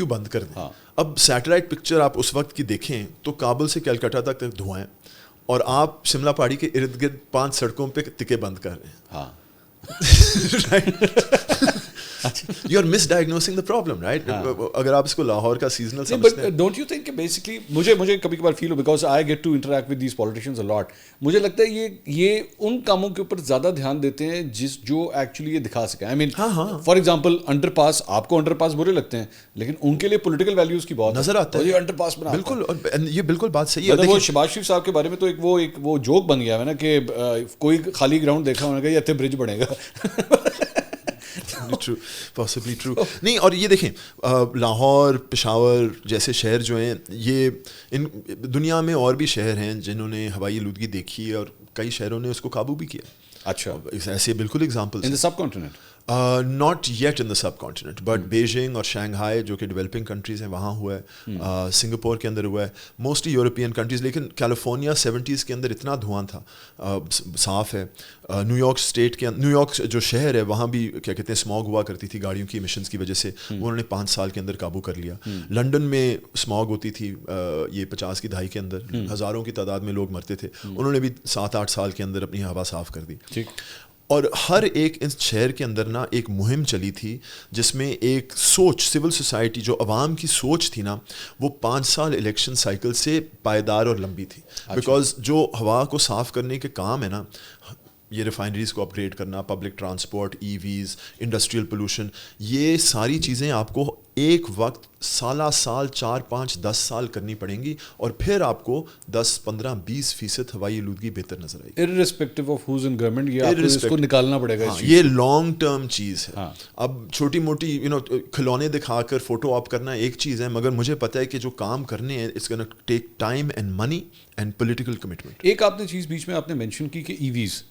بند کر دیں. اب سیٹلائٹ پکچر آپ اس وقت کی دیکھیں تو کابل سے کلکتہ تک دھوئیں, اور آپ شملہ پہاڑی کے ارد گرد 5 سڑکوں پہ تکے بند کر رہے ہیں. You are misdiagnosing the problem right. اگر آپ اس کو لاہور کا سیزنل سمجھتے ہیں. ڈونٹ یو تھنک کہ بیسکلی مجھے کبھی کبھار فیل ہو, because I get to interact with these politicians a lot, مجھے لگتا ہے یہ ان کاموں کے اوپر زیادہ دھیان دیتے ہیں جو ایکچولی یہ دکھا سکیں. آئی مین فار ایگزامپل انڈر پاس, آپ کو انڈر پاس برے لگتے ہیں لیکن ان کے لیے پولیٹیکل ویلیوز کی بہت نظر آتا ہے, انڈر پاس بنا. بالکل, یہ بالکل بات صحیح ہے. وہ شہباز شریف صاحب کے بارے میں تو ایک وہ جوک بن گیا ہے نا کہ کوئی خالی گراؤنڈ دیکھا ہونے کا یا برج بنے گا. True, possibly true. نہیں, اور یہ دیکھیں لاہور, پشاور جیسے شہر جو ہیں, یہ ان دنیا میں اور بھی شہر ہیں جنہوں نے ہوائی آلودگی دیکھی ہے اور کئی شہروں نے اس کو قابو بھی کیا. اچھا, ایسے بالکل example in the sub continent. Not yet in the sub continent, but Beijing اور شنگھائی جو کہ ڈیولپنگ کنٹریز ہیں وہاں ہوا ہے, سنگاپور کے اندر ہوا ہے, موسٹلی یورپین کنٹریز. لیکن کیلیفورنیا 70s کے اندر اتنا دھواں تھا, صاف ہے. نیو یارک اسٹیٹ کے نیو یارک جو شہر ہے وہاں بھی کیا کہتے ہیں اسموگ ہوا کرتی تھی گاڑیوں کی ایمیشنز کی وجہ سے, انہوں نے 5 سال کے اندر قابو کر لیا. لنڈن میں اسموگ ہوتی تھی یہ 50 کی دہائی کے اندر, ہزاروں کی تعداد میں لوگ مرتے تھے, انہوں نے بھی 7-8 سال کے اندر اپنی ہوا صاف کر دی. اور ہر ایک اس شہر کے اندر نا ایک مہم چلی تھی جس میں ایک سوچ, سول سوسائٹی جو عوام کی سوچ تھی نا, وہ 5 سال الیکشن سائیکل سے پائیدار اور لمبی تھی. بیکاز جو ہوا کو صاف کرنے کے کام ہے نا, یہ ریفائنریز کو اپ گریڈ کرنا, پبلک ٹرانسپورٹ, ای ویز, انڈسٹریل پولوشن, یہ ساری چیزیں آپ کو ایک وقت سال 4, 5, 10 سال کرنی پڑیں گی, اور پھر آپ کو 10, 15, 20% ہوائی آلودگی بہتر نظر آئے گی. ارریسپیکٹیو آف ہوز ان گورنمنٹ, یہ اس کو نکالنا پڑے گا. یہ لانگ ٹرم چیز ہے. اب چھوٹی موٹی کھلونے دکھا کر فوٹو آپ کرنا ایک چیز ہے, مگر مجھے پتہ ہے کہ جو کام کرنے ہیں it's gonna take time and money and political commitment. ایک آپ نے چیز بیچ میں آپ نے مینشن کی کہ ای ویز,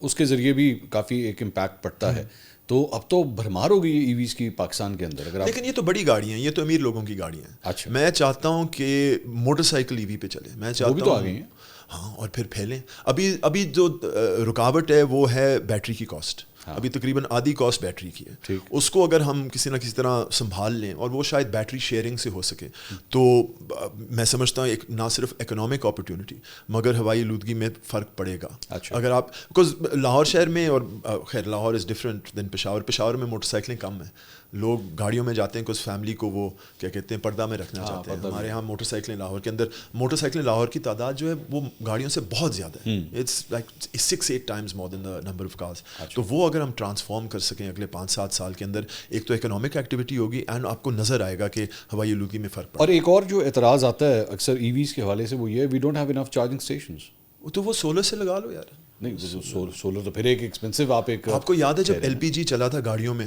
اس کے ذریعے بھی کافی ایک امپیکٹ پڑتا ہے. تو اب تو بھرمار ہو گئی ہے ای ویز کی پاکستان کے اندر. اگر لیکن یہ تو بڑی گاڑیاں ہیں, یہ تو امیر لوگوں کی گاڑیاں ہیں. اچھا, میں چاہتا ہوں کہ موٹر سائیکل ای وی پہ چلے, میں چاہتا ہوں آ گئی ہیں. ہاں, اور پھر پھیلیں. ابھی جو رکاوٹ ہے وہ ہے بیٹری کی کاسٹ. ابھی تقریباً آدھی کاسٹ بیٹری کی ہے. اس کو اگر ہم کسی نہ کسی طرح سنبھال لیں, اور وہ شاید بیٹری شیئرنگ سے ہو سکے, تو میں سمجھتا ہوں ایک نہ صرف اکنامک اپرچونٹی مگر ہوائی آلودگی میں فرق پڑے گا. اگر آپ, بیکاز لاہور شہر میں, اور خیر لاہور از ڈفرینٹ دین پشاور. پشاور میں موٹر سائیکلیں کم ہیں, لوگ گاڑیوں میں جاتے ہیں کہ اس فیملی کو وہ کیا کہتے ہیں پردہ میں رکھنا چاہتے ہیں. ہمارے یہاں موٹر سائیکلیں لاہور کے اندر, موٹر سائیکلیں لاہور کی تعداد جو ہے وہ گاڑیوں سے بہت زیادہ ہے. It's like 6-8 times more than the number of cars. تو وہ اگر ہم ٹرانسفارم کر سکیں اگلے 5-7 سال کے اندر, ایک تو اکنامک ایکٹیویٹی ہوگی اینڈ آپ کو نظر آئے گا کہ ہوائی آلودگی میں فرق پڑا. اور ایک اور جو اعتراض آتا ہے اکثر ای ویز کے حوالے سے وہ یہ ہے, we don't have enough charging stations. تو وہ سولر سے لگا لو یار. نہیں, سولر تو پھر ایک ایکسپینسو. آپ کو یاد ہے جب ایل پی جی چلا تھا گاڑیوں میں,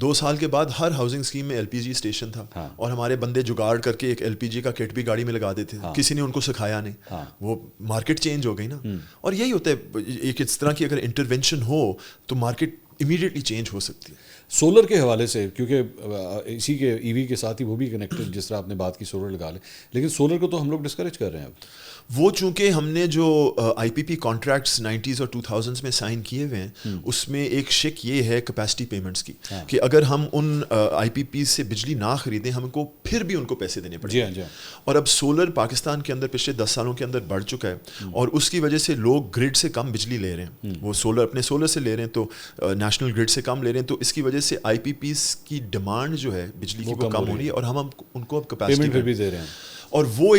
2 سال کے بعد ہر ہاؤسنگ اسکیم میں ایل پی جی اسٹیشن تھا, اور ہمارے بندے جگاڑ کر کے ایک ایل پی جی کا کٹ بھی گاڑی میں لگا دیتے تھے. کسی نے ان کو سکھایا نہیں, وہ مارکیٹ چینج ہو گئی نا. اور یہی ہوتا ہے, ایک اس طرح کی اگر انٹرونشن ہو تو مارکیٹ امیڈیٹلی چینج ہو سکتی ہے. سولر کے حوالے سے, کیونکہ اسی کے ای وی کے ساتھ ہی وہ بھی کنیکٹڈ, جس طرح آپ نے بات کی سولر لگا لیں, لیکن سولر کو تو ہم لوگ ڈسکریج کر رہے ہیں اب. وہ چونکہ ہم نے جو آئی پی پی کانٹریکٹس 90s اور 2000s میں سائن کیے ہوئے ہیں, اس میں ایک شک یہ ہے کیپیسٹی پیمنٹس کی, کہ اگر ہم ان آئی پی پی سے بجلی نہ خریدیں ہم کو پھر بھی ان کو پیسے دینے پڑیں گے. اور اب سولر پاکستان کے اندر پچھلے 10 سالوں کے اندر بڑھ چکا ہے, اور اس کی وجہ سے لوگ گرڈ سے کم بجلی لے رہے ہیں. وہ سولر اپنے سولر سے لے رہے ہیں تو نیشنل گرڈ سے کم لے رہے ہیں, تو اس کی وجہ سے آئی پی پیز کی ڈیمانڈ جو ہے بجلی کی وہ کم ہو رہی ہے, اور ہم ان کو اب کیپیسٹی بھی دے رہے ہیں. اور وہ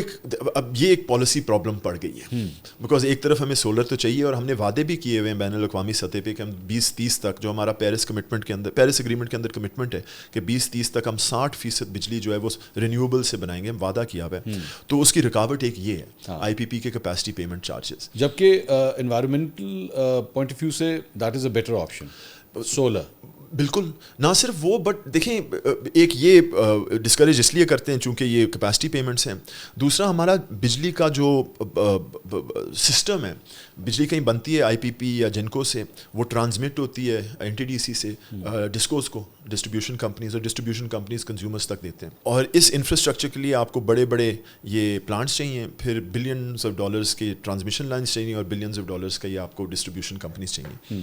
اب یہ ایک پالیسی پرابلم پڑ گئی ہے, بیکاز ایک طرف ہمیں سولر تو چاہیے, اور ہم نے وعدے بھی کیے ہوئے ہیں بین الاقوامی سطح پہ کہ ہم 2030 تک, جو ہمارا پیرس کمٹمنٹ کے اندر, پیرس اگریمنٹ کے اندر کمٹمنٹ ہے کہ 2030 تک ہم 60% بجلی جو ہے وہ رینیویبل سے بنائیں گے, ہم وعدہ کیا ہوا ہے. تو اس کی رکاوٹ ایک یہ ہے آئی پی پی کے کیپیسٹی پیمنٹ چارجز. جبکہ انوائرمنٹل پوائنٹ آف ویو سے that is a better option solar. بالکل, نہ صرف وہ, بٹ دیکھیں ایک یہ ڈسکریج اس لیے کرتے ہیں چونکہ یہ کیپیسٹی پیمنٹس ہیں. دوسرا ہمارا بجلی کا جو سسٹم ہے, بجلی کہیں بنتی ہے آئی پی پی یا جنکو سے, وہ ٹرانسمٹ ہوتی ہے این ٹی ڈی سی سے ڈسکوز کو, ڈسٹریبیوشن کمپنیز, اور ڈسٹریبیوشن کمپنیز کنزیومرز تک دیتے ہیں. اور اس انفراسٹرکچر کے لیے آپ کو بڑے بڑے یہ پلانٹس چاہیے, پھر بلینز آف ڈالرز کے ٹرانسمیشن لائنس چاہیے, اور بلینز آف ڈالرز کا یہ آپ کو ڈسٹریبیوشن کمپنیز چاہیے.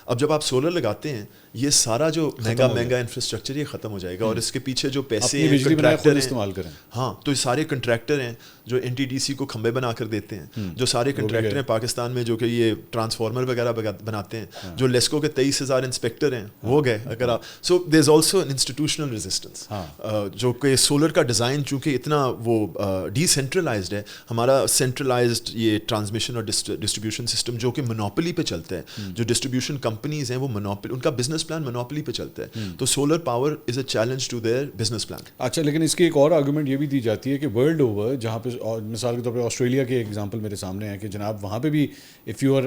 اب جب آپ سولر لگاتے ہیں, یہ سارا جو مہنگا انفراسٹرکچر یہ ختم ہو جائے گا, اور اس کے پیچھے جو پیسے استعمال کریں. ہاں, تو سارے کنٹریکٹر ہیں جو NTDC کو کھمبے بنا کر دیتے ہیں, جو سارے کنٹریکٹر ہیں پاکستان میں جو کہ یہ ٹرانسفارمر وغیرہ بناتے ہیں, جو لیسکو کے 23,000 انسپیکٹر ہیں وہ گئے. اگر آپ so there is also an institutional resistance, جو کہ سولر کا ڈیزائن چونکہ اتنا وہ ڈی سینٹرلائزڈ ہے, ہمارا سینٹرلائزڈ یہ ٹرانسمیشن اور ڈسٹریبیوشن سسٹم جو کہ منوپلی پہ چلتا ہے, جو ڈسٹریبیوشن کمپنیز ہیں وہ منوپلی, ان کا بزنس پلان منوپلی پہ چلتا ہے, تو solar power is a challenge to their business plan. اچھا, لیکن اس کی ایک اور آرگومنٹ یہ بھی دی جاتی ہے کہ ورلڈ اوور جہاں پہ مثال کے طور پہ آسٹریلیا کے ایگزامپل میرے سامنے ہے کہ جناب وہاں پہ بھی if you are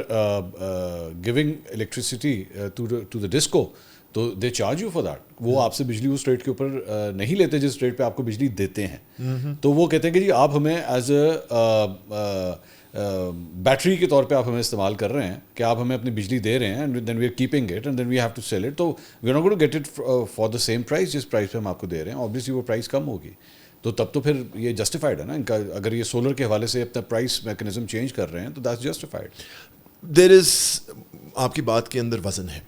giving electricity to the DISCO تو they charge you for that. وہ آپ سے بجلی اس ریٹ کے اوپر نہیں لیتے جس ریٹ پہ آپ کو بجلی دیتے ہیں. تو وہ کہتے ہیں کہ جی آپ ہمیں ایز اے بیٹری کے طور پہ آپ ہمیں استعمال کر رہے ہیں کہ آپ ہمیں اپنی بجلی دے رہے ہیں, and then we are keeping it and then we have to sell it, تو we are not going to get it for the same price جس پرائز پہ ہم آپ کو دے رہے ہیں. آبویسلی وہ پرائز کم ہوگی, تو تب تو پھر یہ جسٹیفائڈ ہے نا ان کا. اگر یہ سولر کے حوالے سے اپنا پرائس میکینزم چینج کر رہے ہیں تو دیٹس جسٹیفائڈ. دیر از, آپ کی بات کے اندر وزن ہے,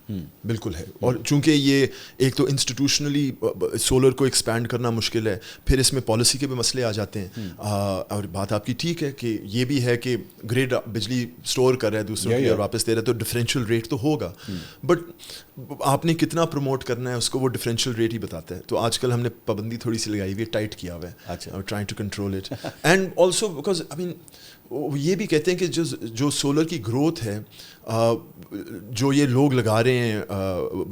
بالکل ہے. اور چونکہ یہ ایک تو انسٹیٹیوشنلی سولر کو ایکسپینڈ کرنا مشکل ہے, پھر اس میں پالیسی کے بھی مسئلے آ جاتے ہیں. اور بات آپ کی ٹھیک ہے کہ یہ بھی ہے کہ گریڈ بجلی اسٹور کر رہا ہے دوسروں کے اور واپس دے رہا ہے, تو ڈفرینشیل ریٹ تو ہوگا, بٹ آپ نے کتنا پروموٹ کرنا ہے اس کو وہ ڈفرینشیل ریٹ ہی بتاتا ہے. تو آج کل ہم نے پابندی تھوڑی سی لگائی ہوئی ہے, ٹائٹ کیا ہوا ہے, trying to control it. And also because I mean یہ بھی کہتے ہیں کہ جو سولر کی گروتھ ہے, جو یہ لوگ لگا رہے ہیں,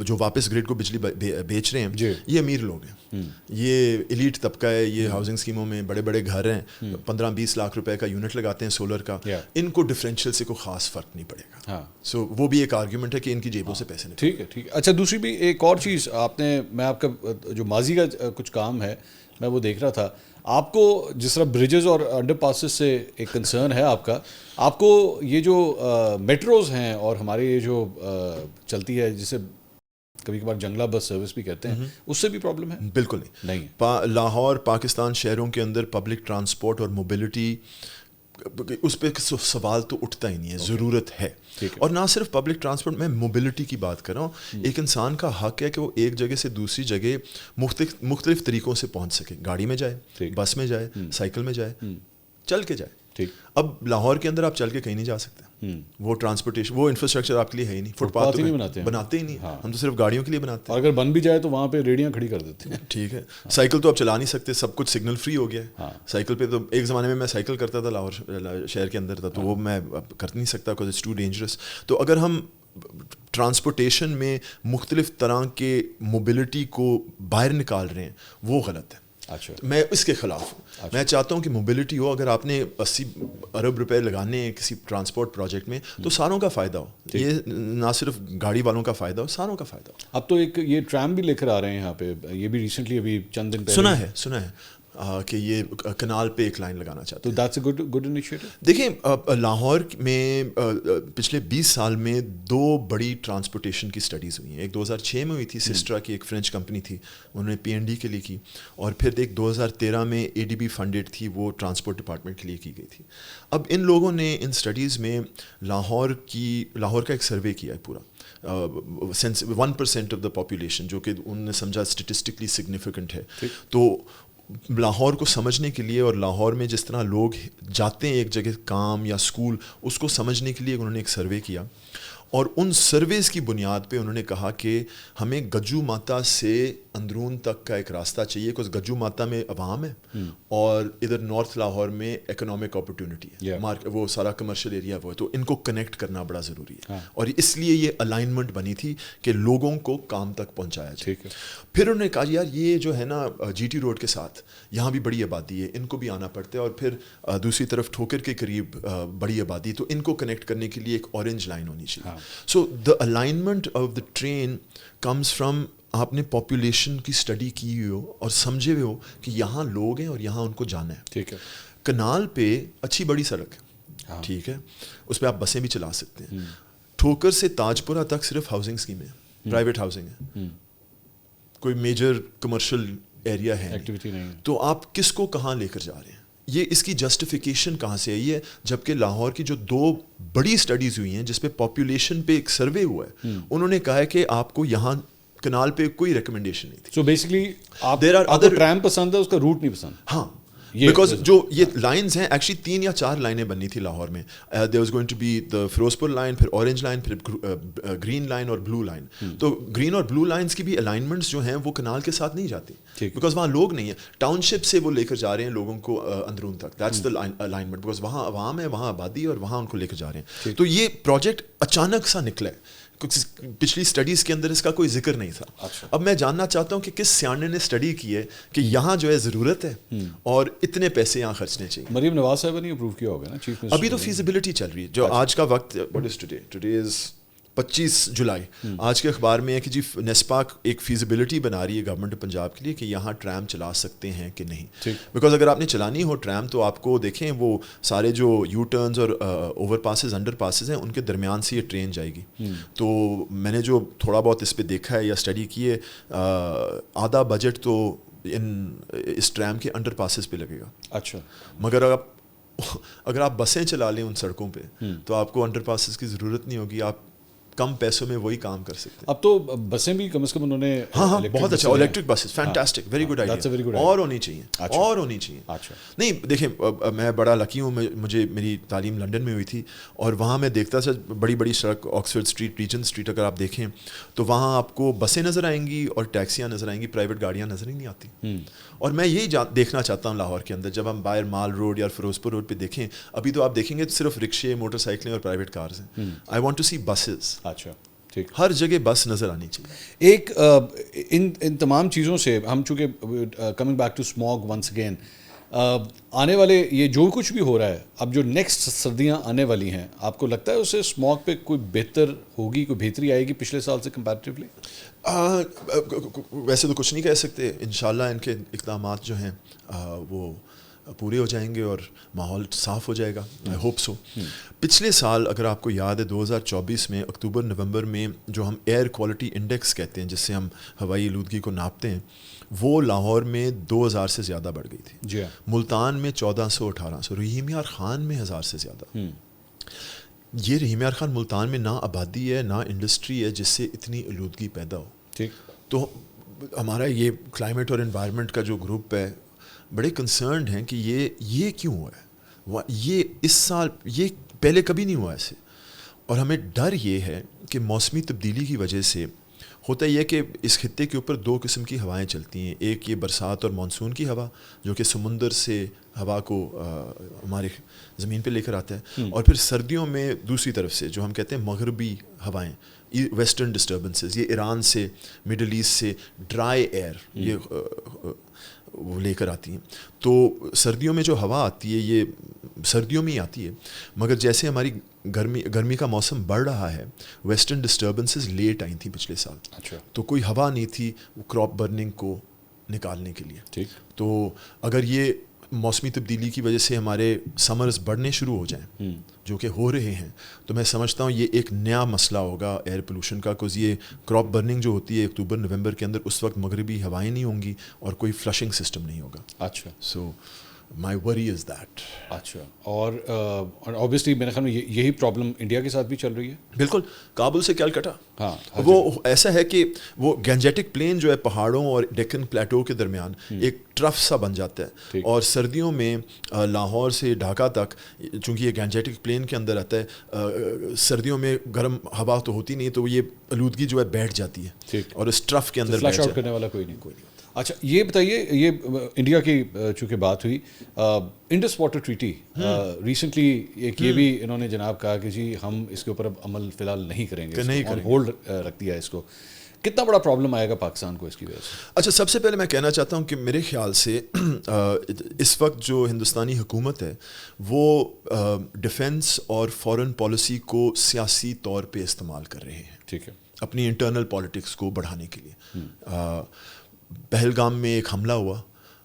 جو واپس گریڈ کو بجلی بیچ رہے ہیں, یہ امیر لوگ ہیں, یہ ایلیٹ طبقہ ہے, یہ ہاؤسنگ اسکیموں میں بڑے بڑے گھر ہیں, 15-20 لاکھ روپے کا یونٹ لگاتے ہیں سولر کا, ان کو ڈفرینشیل سے کوئی خاص فرق نہیں پڑے گا. سو وہ بھی ایک آرگیومنٹ ہے کہ ان کی جیبوں سے پیسے نہیں. ٹھیک ہے, ٹھیک ہے. اچھا, دوسری بھی ایک اور چیز آپ نے, میں آپ کا جو ماضی کا کچھ کام ہے میں وہ دیکھ رہا تھا, آپ کو جس طرح بریجز اور انڈر پاسز سے ایک کنسرن ہے آپ کا, آپ کو یہ جو میٹروز ہیں اور ہمارے یہ جو چلتی ہے جسے کبھی کبھار جنگلہ بس سروس بھی کہتے ہیں, اس سے بھی پرابلم ہے؟ بالکل نہیں. لاہور پاکستان شہروں کے اندر پبلک ٹرانسپورٹ اور موبلٹی, اس پہ سوال تو اٹھتا ہی نہیں ہے, ضرورت ہے. اور نہ صرف پبلک ٹرانسپورٹ, میں موبلٹی کی بات کر رہا ہوں. ایک انسان کا حق ہے کہ وہ ایک جگہ سے دوسری جگہ مختلف طریقوں سے پہنچ سکے. گاڑی میں جائے, بس میں جائے, سائیکل میں جائے, چل کے جائے. اب لاہور کے اندر آپ چل کے کہیں نہیں جا سکتے, وہ ٹرانسپورٹیشن, وہ انفراسٹرکچر آپ کے لیے ہے ہی نہیں. فٹ پاتھ بناتے ہی نہیں, ہم تو صرف گاڑیوں کے لیے بناتے ہیں. اگر بن بھی جائے تو وہاں پہ ریڑیاں کھڑی کر دیتے ہیں. ٹھیک ہے, سائیکل تو آپ چلا نہیں سکتے, سب کچھ سگنل فری ہو گیا ہے. سائیکل پہ تو ایک زمانے میں میں سائیکل کرتا تھا, لاہور شہر کے اندر تھا, تو وہ میں کر نہیں سکتا بیکاز اٹس ٹو ڈینجرس. تو اگر ہم ٹرانسپورٹیشن میں مختلف طرح کے موبلٹی کو باہر نکال رہے ہیں, وہ غلط ہے. اچھا, میں اس کے خلاف ہوں. میں چاہتا ہوں کہ موبلٹی ہو. اگر آپ نے 80 ارب روپے لگانے ہیں کسی ٹرانسپورٹ پروجیکٹ میں, تو ساروں کا فائدہ ہو. یہ نہ صرف گاڑی والوں کا فائدہ ہو, ساروں کا فائدہ ہو. اب تو ایک یہ ٹرام بھی لے کر آ رہے ہیں یہاں پہ, یہ بھی ریسنٹلی ابھی چند دن پہلے سنا ہے کہ یہ کنال پہ ایک لائن لگانا چاہتے ہیں. تو دیٹس اے گڈ انیشیٹو. دیکھیں, لاہور میں پچھلے 20 سال میں 2 بڑی ٹرانسپورٹیشن کی سٹڈیز ہوئی ہیں. ایک 2006 میں ہوئی تھی, سسٹرا کی ایک فرینچ کمپنی تھی, انہوں نے PND کے لیے کی. اور پھر ایک 2013 میں ADB فنڈیڈ تھی, وہ ٹرانسپورٹ ڈپارٹمنٹ کے لیے کی گئی تھی. اب ان لوگوں نے ان سٹڈیز میں لاہور کا ایک سروے کیا ہے پورا, 1% آف دا پاپولیشن, جو کہ انہوں نے سمجھا اسٹیٹسٹکلی سگنیفیکنٹ ہے. تو لاہور کو سمجھنے کے لیے, اور لاہور میں جس طرح لوگ جاتے ہیں ایک جگہ کام یا اسکول, اس کو سمجھنے کے لیے انہوں نے ایک سروے کیا. اور ان سرویز کی بنیاد پہ انہوں نے کہا کہ ہمیں گجو ماتا سے اندرون تک کا ایک راستہ چاہیے, کیونکہ گجو ماتا میں عوام ہے اور ادھر نارتھ لاہور میں اکنامک اپرچونٹی ہے, وہ سارا کمرشل ایریا وہ ہے, تو ان کو کنیکٹ کرنا بڑا ضروری ہے. اور اس لیے یہ الائنمنٹ بنی تھی کہ لوگوں کو کام تک پہنچایا جائے. پھر انہوں نے کہا یار یہ جو ہے نا GT روڈ کے ساتھ یہاں بھی بڑی آبادی ہے, ان کو بھی آنا پڑتا ہے, اور پھر دوسری طرف ٹھوکر کے قریب بڑی آبادی, تو ان کو کنیکٹ کرنے کے لیے ایک اورنج لائن ہونی چاہیے. So the alignment of the train comes from, آپ نے پاپولیشن کی اسٹڈی کی ہوئی ہو اور سمجھے ہوئے ہو کہ یہاں لوگ ہیں اور یہاں ان کو جانا ہے. ٹھیک ہے, کنال پہ اچھی بڑی سڑک ہے, ٹھیک ہے, اس پہ آپ بسیں بھی چلا سکتے ہیں. ٹھوکر سے تاج پورہ تک صرف ہاؤسنگ اسکیم ہے, پرائیویٹ ہاؤسنگ ہے, کوئی میجر کمرشل ایریا ہے نہیں. تو آپ کس کو کہاں لے کر جا رہے ہیں؟ یہ اس کی جسٹیفیکیشن کہاں سے آئی ہے, جبکہ لاہور کی جو 2 بڑی اسٹڈیز ہوئی ہیں جس پہ پاپولیشن پہ ایک سروے ہوا ہے, انہوں نے کہا ہے کہ آپ کو یہاں کنال پہ کوئی ریکمنڈیشن نہیں تھی. سو بیسکلی آپ کو ٹرام پسند ہے, اس کا روٹ نہیں پسند. ہاں, بیکاز جو یہ لائنز ہیں ایکچولی 3 یا 4 لائنیں بننی تھی لاہور میں. There was going to be the Ferozepur line, پھر اورنج لائن, پھر گرین لائن اور بلو لائن. تو گرین اور بلو لائنس کی بھی الائنمنٹس جو ہیں وہ کنال کے ساتھ نہیں جاتی, بیکاز وہاں لوگ نہیں ہیں. ٹاؤن شپ سے وہ لے کر جا رہے ہیں لوگوں کو اندرون تک. دیٹس دا الائنمنٹ, بیکاز وہاں عوام ہے, وہاں آبادی, اور وہاں ان کو لے کر جا رہے ہیں. تو یہ پروجیکٹ اچانک سا نکلا ہے, پچھلی اسٹڈیز کے اندر اس کا کوئی ذکر نہیں تھا. اب میں جاننا چاہتا ہوں کہ کس سیانے نے اسٹڈی کی ہے کہ یہاں جو ہے ضرورت ہے اور اتنے پیسے یہاں خرچنے چاہیے. مریم نواز صاحب نے اپروو کیا ہوگا نا چیف منسٹر. ابھی تو فیزیبلٹی چل رہی ہے. جو آج کا وقت, what is today, today is 25 جولائی. آج کے اخبار میں ہے کہ جی نیسپاک ایک فیزیبلٹی بنا رہی ہے گورنمنٹ آف پنجاب کے لیے کہ یہاں ٹرام چلا سکتے ہیں کہ نہیں. بیکاز اگر آپ نے چلانی ہو ٹرام تو آپ کو دیکھیں وہ سارے جو یو ٹرنز اور اوور پاسز, انڈر پاسز ہیں, ان کے درمیان سے یہ ٹرین جائے گی. تو میں نے جو تھوڑا بہت اس پہ دیکھا ہے یا اسٹڈی کی ہے, آدھا بجٹ تو اس ٹرام کے انڈر پاسز پہ لگے گا. اچھا, مگر اگر آپ بسیں چلا لیں ان سڑکوں پہ تو آپ کو انڈر پاسز کی ضرورت نہیں ہوگی, آپ کم پیسوں میں وہی کام کر سکتے ہیں. اب تو بسیں بھی کم از کم انہوں نے, ہاں بہت اچھا, electric buses fantastic, very good idea, اور ہونی چاہیے, اور ہونی چاہیے. نہیں دیکھیں, میں بڑا لکی ہوں, مجھے میری تعلیم لنڈن میں ہوئی تھی, اور وہاں میں دیکھتا تھا بڑی بڑی سڑک, آکسفورڈ اسٹریٹ, ریجنٹ اسٹریٹ اگر آپ دیکھیں تو وہاں آپ کو بسیں نظر آئیں گی اور ٹیکسیاں نظر آئیں گی, پرائیویٹ گاڑیاں نظر ہی نہیں آتی. اور میں یہی دیکھنا چاہتا ہوں لاہور کے اندر, جب ہم باہر مال روڈ یا فیروز پور روڈ پہ دیکھیں, ابھی تو آپ دیکھیں گے صرف رکشے, موٹر سائیکلیں اور پرائیویٹ کارز ہیں. I want to see buses. اچھا, ہر جگہ بس نظر آنی چاہیے. ایک ان تمام چیزوں سے ہم چونکہ coming back to smog once again, آنے والے یہ جو کچھ بھی ہو رہا ہے اب, جو نیکسٹ سردیاں آنے والی ہیں, آپ کو لگتا ہے اس سے اسموگ پہ کوئی بہتر ہوگی, کوئی بہتری آئے گی پچھلے سال سے کمپیریٹیولی؟ ویسے تو کچھ نہیں کہہ سکتے. انشاءاللہ ان کے اقدامات جو ہیں وہ پورے ہو جائیں گے اور ماحول صاف ہو جائے گا. I hope so. پچھلے سال اگر آپ کو یاد ہے 2024 میں اکتوبر نومبر میں جو ہم ایئر کوالٹی انڈیکس کہتے ہیں, جس سے ہم ہوائی آلودگی کو ناپتے ہیں, وہ لاہور میں 2000 سے زیادہ بڑھ گئی تھی. جی, ملتان میں 1400-1800, رحیم یار خان میں 1000 سے زیادہ. یہ رحیم یار خان ملتان میں نہ آبادی ہے نہ انڈسٹری ہے جس سے اتنی آلودگی پیدا ہو. ٹھیک. تو ہمارا یہ کلائمیٹ اور انوائرمنٹ کا جو گروپ ہے بڑے کنسرنڈ ہیں کہ یہ کیوں ہوا ہے. یہ اس سال یہ پہلے کبھی نہیں ہوا ایسے. اور ہمیں ڈر یہ ہے کہ موسمی تبدیلی کی وجہ سے ہوتا یہ کہ اس خطے کے اوپر 2 قسم کی ہوائیں چلتی ہیں. ایک یہ برسات اور مانسون کی ہوا جو کہ سمندر سے ہوا کو ہمارے زمین پہ لے کر آتا ہے, اور پھر سردیوں میں دوسری طرف سے جو ہم کہتے ہیں مغربی ہوائیں, ویسٹرن ڈسٹربنسز, یہ ایران سے, مڈل ایسٹ سے ڈرائی ایئر یہ وہ لے کر آتی ہیں. تو سردیوں میں جو ہوا آتی ہے یہ سردیوں میں ہی آتی ہے, مگر جیسے ہماری گرمی کا موسم بڑھ رہا ہے, ویسٹرن ڈسٹربنسز لیٹ آئی تھیں پچھلے سال. اچھا. تو کوئی ہوا نہیں تھی وہ کراپ برننگ کو نکالنے کے لیے. ٹھیک. تو اگر یہ موسمی تبدیلی کی وجہ سے ہمارے سمرز بڑھنے شروع ہو جائیں جو کہ ہو رہے ہیں, تو میں سمجھتا ہوں یہ ایک نیا مسئلہ ہوگا ایئر پولوشن کا. کوز یہ کراپ برننگ جو ہوتی ہے اکتوبر نومبر کے اندر, اس وقت مغربی ہوائیں نہیں ہوں گی اور کوئی فلشنگ سسٹم نہیں ہوگا. اچھا. سو مائی وری از دیٹ. اچھا. اور اوبیسلی میرے خیال میں یہی پرابلم انڈیا کے ساتھ بھی چل رہی ہے. بالکل. کابل سے کیلکٹا, ہاں, وہ ایسا ہے کہ وہ گینجیٹک پلین جو ہے پہاڑوں اور ڈیکن پلیٹو کے درمیان ایک ٹرف سا بن جاتا ہے, اور سردیوں میں لاہور سے ڈھاکہ تک, چونکہ یہ گینجیٹک پلین کے اندر آتا ہے, سردیوں میں گرم ہوا تو ہوتی نہیں, تو یہ آلودگی جو ہے بیٹھ جاتی ہے اور اس ٹرف کے اندر فلش آؤٹ کرنے والا کوئی نہیں. اچھا, یہ بتائیے, یہ انڈیا کی چونکہ بات ہوئی, انڈس واٹر ٹریٹی ریسنٹلی ایک یہ بھی انہوں نے جناب کہا کہ جی ہم اس کے اوپر اب عمل فی الحال نہیں کریں گے, آن ہولڈ رکھ دیا اس کو. کتنا بڑا پرابلم آئے گا پاکستان کو اس کی وجہ سے؟ اچھا, سب سے پہلے میں کہنا چاہتا ہوں کہ میرے خیال سے اس وقت جو ہندوستانی حکومت ہے وہ ڈیفنس اور فارن پالیسی کو سیاسی طور پہ استعمال کر رہے ہیں. ٹھیک ہے. اپنی انٹرنل پالیٹکس کو بڑھانے کے لیے. پہلگام میں ایک حملہ ہوا,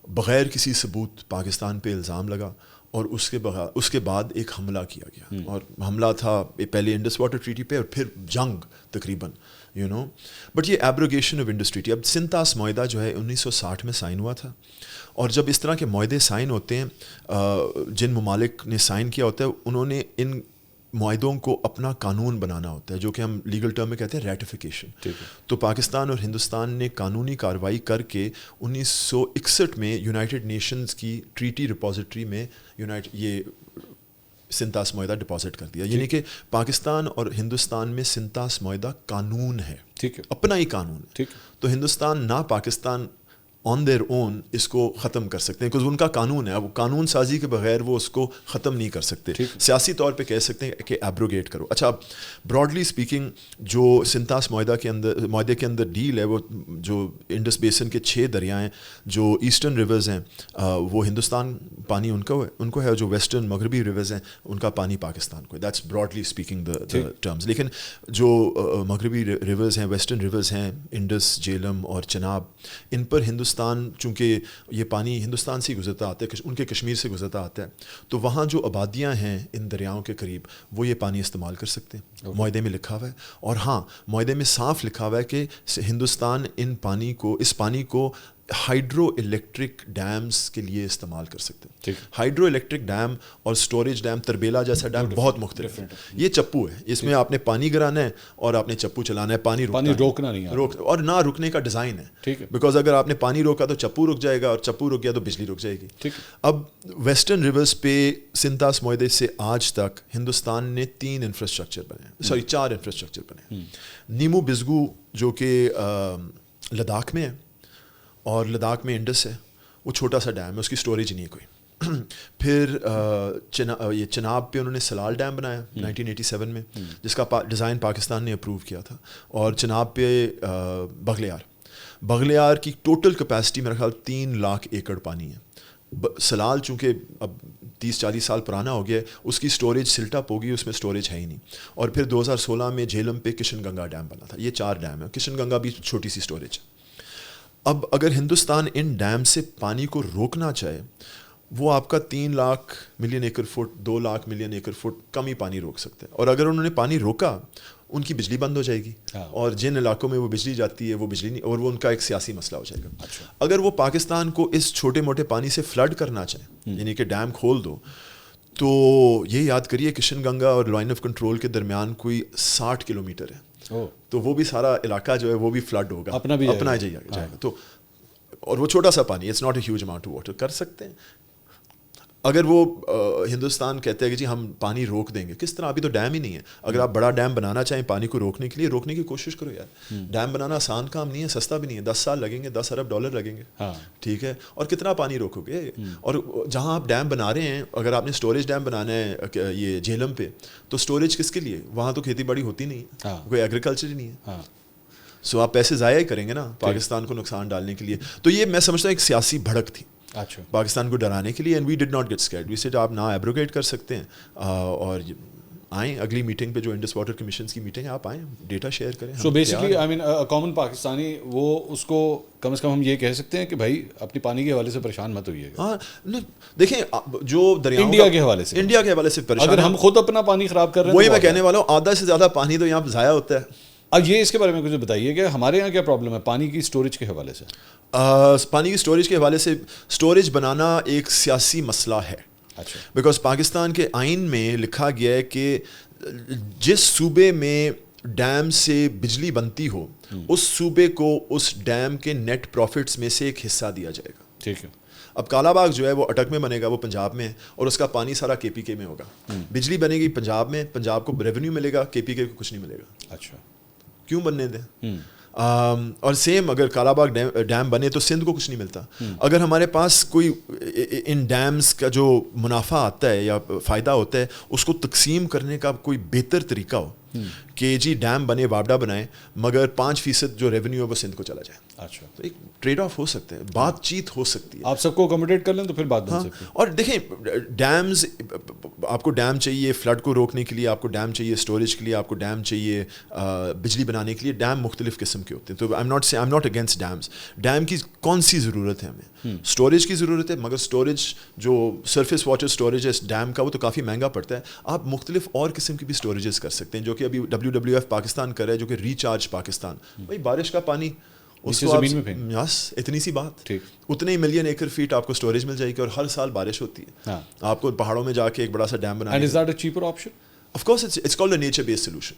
بغیر کسی ثبوت پاکستان پہ الزام لگا, اور اس کے بعد ایک حملہ کیا گیا, اور حملہ تھا پہلے انڈس واٹر ٹریٹی پہ اور پھر جنگ تقریباً, بٹ یہ ایبروگیشن آف انڈس ٹریٹی. اب سنتاس معاہدہ جو ہے 1960 میں سائن ہوا تھا, اور جب اس طرح کے معاہدے سائن ہوتے ہیں, جن ممالک نے سائن کیا ہوتا ہے انہوں نے ان معاہدوں کو اپنا قانون بنانا ہوتا ہے, جو کہ ہم لیگل ٹرم میں کہتے ہیں ریٹیفیکیشن. تو پاکستان اور ہندوستان نے قانونی کارروائی کر کے 1961 میں یونائٹڈ نیشنز کی ٹریٹی ریپوزیٹری میں یہ سنتاس معاہدہ ڈپازٹ کر دیا. یعنی کہ پاکستان اور ہندوستان میں سنتاس معاہدہ قانون ہے, اپنا ہی قانون ہے. تو ہندوستان نہ پاکستان آن دیئر اون اس کو ختم کر سکتے ہیں, بیکاز ان کا قانون ہے. اب قانون سازی کے بغیر وہ اس کو ختم نہیں کر سکتے. سیاسی طور پہ کہہ سکتے ہیں کہ ایبروگیٹ کرو. اچھا, براڈلی اسپیکنگ جو سنتاس معاہدے کے اندر ڈیل ہے, وہ جو انڈس بیسن کے 6 دریائیں جو ایسٹرن ریورز ہیں وہ ہندوستان پانی ان کو ہے, جو ویسٹرن مغربی ریورز ہیں ان کا پانی پاکستان کو ہے. That's broadly speaking the terms. لیکن جو مغربی ریورز ہیں, ویسٹرن ریورز ہیں, انڈس, جیلم اور چناب, ان پر ہندوستان چونکہ یہ پانی ہندوستان سے گزرتا آتا ہے, ان کے کشمیر سے گزرتا آتا ہے, تو وہاں جو آبادیاں ہیں ان دریاؤں کے قریب وہ یہ پانی استعمال کر سکتے ہیں. معاہدے میں لکھا ہوا ہے. اور ہاں, معاہدے میں صاف لکھا ہوا ہے کہ ہندوستان اس پانی کو ہائیڈرو الیکٹرک ڈیمز کے لیے استعمال کر سکتے ہیں. ہائیڈرو الیکٹرک ڈیم اور سٹوریج ڈیم, تربیلا جیسا ڈیم بہت مختلف ہے. یہ چپو ہے, اس میں آپ نے پانی گرانا ہے اور آپ نے چپو چلانا ہے. پانی روکنا نہیں ہے, اور نہ رکنے کا ڈیزائن ہے, بیکاز اگر آپ نے پانی روکا تو چپو رک جائے گا, اور چپو رک گیا تو بجلی رک جائے گی. اب ویسٹرن ریورز پہ سنتاس معاہدے سے آج تک ہندوستان نے 4 انفراسٹرکچر بنے. نیمو بزگو جو کہ لداخ میں ہے, اور لداخ میں انڈس ہے, وہ چھوٹا سا ڈیم ہے, اس کی سٹوریج نہیں ہے کوئی. پھر یہ چناب پہ انہوں نے سلال ڈیم بنایا 1987 میں, جس کا ڈیزائن پاکستان نے اپروو کیا تھا. اور چناب پہ بغلیار کی ٹوٹل کیپیسٹی میرا خیال 3 لاکھ ایکڑ پانی ہے. سلال چونکہ اب 30-40 سال پرانا ہو گیا ہے, اس کی سٹوریج سلٹ اپ ہوگی, اس میں سٹوریج ہے ہی نہیں. اور پھر 2016 میں جھیلم پہ کشن گنگا ڈیم بنا تھا. یہ 4 ڈیم ہیں. کشن گنگا بھی چھوٹی سی سٹوریج ہے. اب اگر ہندوستان ان ڈیم سے پانی کو روکنا چاہے, وہ آپ کا 3 لاکھ ملین ایکڑ فٹ, 2 لاکھ ملین ایکڑ فٹ کم ہی پانی روک سکتے ہیں. اور اگر انہوں نے پانی روکا, ان کی بجلی بند ہو جائے گی, اور جن علاقوں میں وہ بجلی جاتی ہے وہ بجلی نہیں, اور وہ ان کا ایک سیاسی مسئلہ ہو جائے گا. اگر وہ پاکستان کو اس چھوٹے موٹے پانی سے فلڈ کرنا چاہیں, یعنی کہ ڈیم کھول دو, تو یہ یاد کریے کشن گنگا اور لائن آف کنٹرول کے درمیان کوئی 60 کلومیٹر ہے. تو وہ بھی سارا علاقہ جو ہے وہ بھی فلڈ ہوگا, اپنا جائے گا. تو اور وہ چھوٹا سا پانی, it's not a huge amount of water, کر سکتے ہیں. اگر وہ ہندوستان کہتے ہیں کہ جی ہم پانی روک دیں گے, کس طرح؟ ابھی تو ڈیم ہی نہیں ہے. اگر آپ بڑا ڈیم بنانا چاہیں پانی کو روکنے کے لیے, روکنے کی کوشش کرو یار. ڈیم بنانا آسان کام نہیں ہے, سستا بھی نہیں ہے. 10 سال لگیں گے, $10 ارب لگیں گے, ٹھیک ہے. اور کتنا پانی روکو گے؟ اور جہاں آپ ڈیم بنا رہے ہیں, اگر آپ نے سٹوریج ڈیم بنانا ہے یہ جھیلم پہ, تو سٹوریج کس کے لیے؟ وہاں تو کھیتی باڑی ہوتی نہیں ہے, کوئی ایگریکلچر ہی نہیں ہے. سو آپ پیسے ضائع ہی کریں گے نا پاکستان کو نقصان ڈالنے کے لیے. تو یہ میں سمجھتا ہوں ایک سیاسی بھڑک تھی پاکستان کو ڈرانے کے لیے. And we did not get scared. We said آپ نہ ایبروگیٹ کر سکتے ہیں, اور آئیں اگلی میٹنگ پہ جو انڈس واٹر کمیشنز کی میٹنگ ہے, آپ آئیں, ڈیٹا شیئر کریں. So basically I mean common Pakistani وہ اس کو کم از کم ہم یہ کہہ سکتے ہیں کہ بھائی اپنی پانی کے حوالے سے پریشان مت ہوئیے گا. ہاں دیکھیں, جو دریاؤں انڈیا کے حوالے سے پریشان, اگر ہم خود اپنا پانی خراب کر رہے ہیں, وہی میں کہنے والا ہوں, آدھا سے زیادہ پانی تو یہاں ضائع ہوتا ہے. اب یہ اس کے بارے میں کچھ بتائیے کہ ہمارے یہاں کیا پرابلم ہے پانی کی سٹوریج کے حوالے سے. پانی کی سٹوریج کے حوالے سے سٹوریج بنانا ایک سیاسی مسئلہ ہے. بیکاز پاکستان کے آئین میں لکھا گیا ہے کہ جس صوبے میں ڈیم سے بجلی بنتی ہو, اس صوبے کو اس ڈیم کے نیٹ پروفٹس میں سے ایک حصہ دیا جائے گا. ٹھیک ہے. اب کالا باغ جو ہے وہ اٹک میں بنے گا, وہ پنجاب میں ہے, اور اس کا پانی سارا کے پی کے میں ہوگا. بجلی بنے گی پنجاب میں, پنجاب کو ریونیو ملے گا, کے پی کے کو کچھ نہیں ملے گا. اچھا, کیوں بننے دیں؟ اور سیم اگر کالا باغ ڈیم بنے تو سندھ کو کچھ نہیں ملتا. اگر ہمارے پاس کوئی ان ڈیمز کا جو منافع آتا ہے یا فائدہ ہوتا ہے, اس کو تقسیم کرنے کا کوئی بہتر طریقہ ہو کہ جی ڈیم بنے, وابڈا بنائیں, مگر 5% جو ریونیو ہے وہ سندھ کو چلا جائے. اچھا, تو ایک ٹریڈ آف ہو سکتا ہے, بات چیت ہو سکتی ہے. آپ سب کو اکوموڈیٹ کر لیں تو پھر بات بن سکتی ہے. اور دیکھیں, ڈیمز, آپ کو ڈیم چاہیے فلڈ کو روکنے کے لیے, آپ کو ڈیم چاہیے اسٹوریج کے لیے, آپ کو ڈیم چاہیے بجلی بنانے کے لیے. ڈیم مختلف قسم کے ہوتے ہیں. تو I am not against dams. Dam کی کون سی ضرورت ہے ہمیں؟ اسٹوریج کی ضرورت ہے, مگر اسٹوریج جو سرفیس واٹر اسٹوریج ہے ڈیم کا, وہ تو کافی مہنگا پڑتا ہے. آپ مختلف اور قسم کی بھی اسٹوریجز کر سکتے ہیں, جو کہ ابھی WWF پاکستان کر رہا ہے, جو کہ ریچارج پاکستان. بھائی بارش کا پانی اس کو زمین میں پھینک, یس اتنی سی بات, اتنے ہی ملین ایکڑ فیٹ آپ کو اسٹوریج مل جائے گی, اور ہر سال بارش ہوتی ہے. آپ کو پہاڑوں میں جا کے ایک بڑا سا ڈیم بنانا. And is that a cheaper option? Of course it's called a nature-based solution.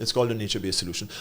It's called a nature-based solution.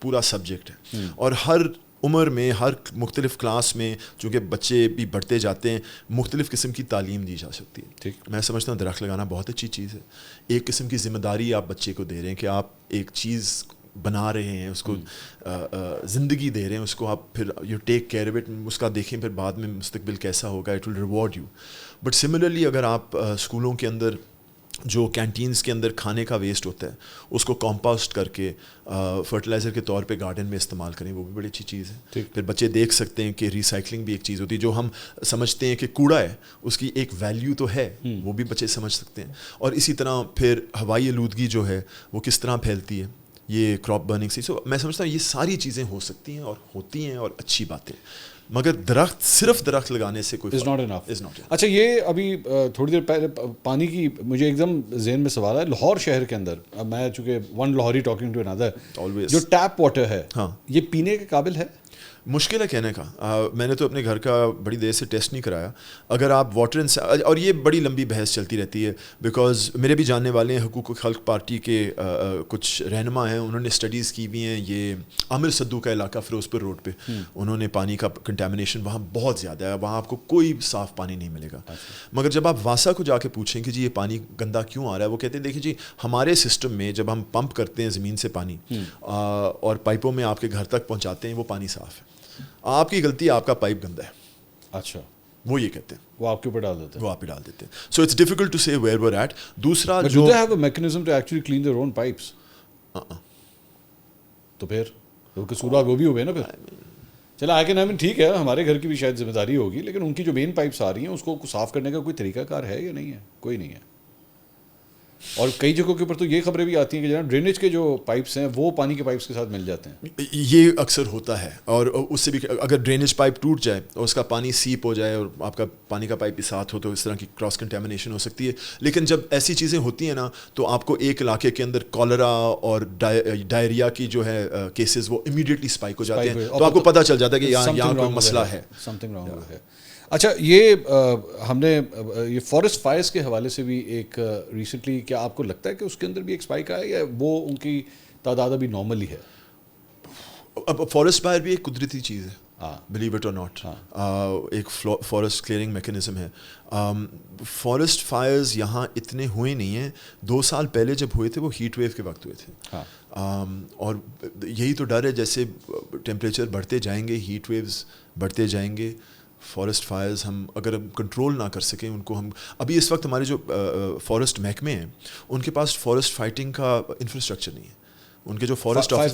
پورا سبجیکٹ ہے. اور ہر عمر میں ہر مختلف کلاس میں چونکہ بچے بھی بڑھتے جاتے ہیں مختلف قسم کی تعلیم دی جا سکتی ہے. ٹھیک, میں سمجھتا ہوں درخت لگانا بہت اچھی چیز ہے. ایک قسم کی ذمہ داری آپ بچے کو دے رہے ہیں کہ آپ ایک چیز بنا رہے ہیں, اس کو زندگی دے رہے ہیں, اس کو آپ پھر you take care of it, اس کا دیکھیں پھر بعد میں مستقبل کیسا ہوگا, it will reward you. But similarly اگر آپ اسکولوں کے اندر جو کینٹینس کے اندر کھانے کا ویسٹ ہوتا ہے اس کو کمپوسٹ کر کے فرٹیلائزر کے طور پہ گارڈن میں استعمال کریں, وہ بھی بڑی اچھی چیز ہے. پھر بچے دیکھ سکتے ہیں کہ ریسائکلنگ بھی ایک چیز ہوتی ہے. جو ہم سمجھتے ہیں کہ کوڑا ہے اس کی ایک ویلیو تو ہے, وہ بھی بچے سمجھ سکتے ہیں. اور اسی طرح پھر ہوائی آلودگی جو ہے وہ کس طرح پھیلتی ہے, یہ کراپ برننگ سے. سو میں سمجھتا ہوں یہ ساری چیزیں ہو سکتی ہیں اور ہوتی ہیں اور اچھی باتیں, مگر درخت صرف درخت لگانے سے کوئی از ناٹ انف. اچھا, یہ ابھی تھوڑی دیر پہلے پانی کی مجھے ایک دم ذہن میں سوال ہے. لاہور شہر کے اندر, میں چونکہ ون لاہوری ٹاکنگ ٹو اندر, جو ٹیپ واٹر ہے یہ پینے کے قابل ہے؟ مشکل ہے کہنے کا. میں نے تو اپنے گھر کا بڑی دیر سے ٹیسٹ نہیں کرایا. اگر آپ واٹر اور یہ بڑی لمبی بحث چلتی رہتی ہے بیکاز میرے بھی جاننے والے ہیں, حقوق خلق پارٹی کے کچھ رہنما ہیں, انہوں نے اسٹڈیز کی ہوئی ہیں. یہ عامر صدو کا علاقہ فیروز پور روڈ پہ, انہوں نے پانی کا کنٹامنیشن وہاں بہت زیادہ ہے, وہاں آپ کو کوئی صاف پانی نہیں ملے گا. مگر جب آپ واسا کو جا کے پوچھیں کہ جی یہ پانی گندا کیوں آ رہا ہے, وہ کہتے ہیں دیکھیں جی ہمارے سسٹم میں جب ہم پمپ کرتے ہیں زمین سے پانی اور پائپوں میں آپ کے گھر تک پہنچاتے ہیں وہ پانی صاف ہے. آپ کی غلطی, آپ کا پائپ گندا ہے. اچھا, وہ یہ کہتے ہیں, وہ آپ کے اوپر ڈال دیتے ہیں, وہ آپ پہ ڈال دیتے ہیں. So it's difficult to say where we're at. دوسرا جو they have a mechanism to actually clean their own pipes, تو پھر قصور وہ بھی ہوئے نا پھر. چلا آئی کین ٹھیک ہے, ہمارے گھر کی بھی شاید ذمہ داری ہوگی, لیکن ان کی جو مین پائپس آ رہی ہیں اس کو صاف کرنے کا کوئی طریقہ کار ہے یا نہیں ہے؟ کوئی نہیں ہے. اور کئی جگہوں کے اوپر تو یہ خبریں بھی آتی ہیں کہ جناب ڈرینیج کے جو پائپس ہیں وہ پانی کے پائپس کے ساتھ مل جاتے ہیں. یہ اکثر ہوتا ہے, اور اس سے بھی اگر ڈرینیج پائپ ٹوٹ جائے اور اس کا پانی سیپ ہو جائے اور آپ کا پانی کا پائپ بھی ساتھ ہو تو اس طرح کی کراس کنٹامنیشن ہو سکتی ہے. لیکن جب ایسی چیزیں ہوتی ہیں نا تو آپ کو ایک علاقے کے اندر کالرا اور ڈائریا کی جو ہے کیسز وہ امیڈیٹلی اسپائک ہو جاتے ہیں, تو آپ کو پتہ چل جاتا ہے کہ یہاں کوئی مسئلہ ہے, سمتھنگ رانگ ہے. اچھا, یہ ہم نے یہ فارسٹ فائرس کے حوالے سے بھی ایک ریسنٹلی, کیا آپ کو لگتا ہے کہ اس کے اندر بھی ایک اسپائک آیا یا وہ ان کی تعداد ابھی نارمل ہی ہے؟ اب فارسٹ فائر بھی ایک قدرتی چیز ہے, بلیو اٹ اور ناٹ, ایک فارسٹ کلیئرنگ میکینزم ہے. فارسٹ فائرز یہاں اتنے ہوئے نہیں ہیں. 2 سال پہلے جب ہوئے تھے وہ ہیٹ ویو کے وقت ہوئے تھے, اور یہی تو ڈر ہے جیسے ٹیمپریچر بڑھتے جائیں گے, ہیٹ ویوز بڑھتے جائیں گے, فارسٹ فائرز ہم اگر کنٹرول نہ کر سکیں ان کو, ہم ابھی اس وقت ہمارے جو فارسٹ محکمے ہیں ان کے پاس فارسٹ فائٹنگ کا انفراسٹرکچر نہیں ہے. ان کے جو فارسٹ فائر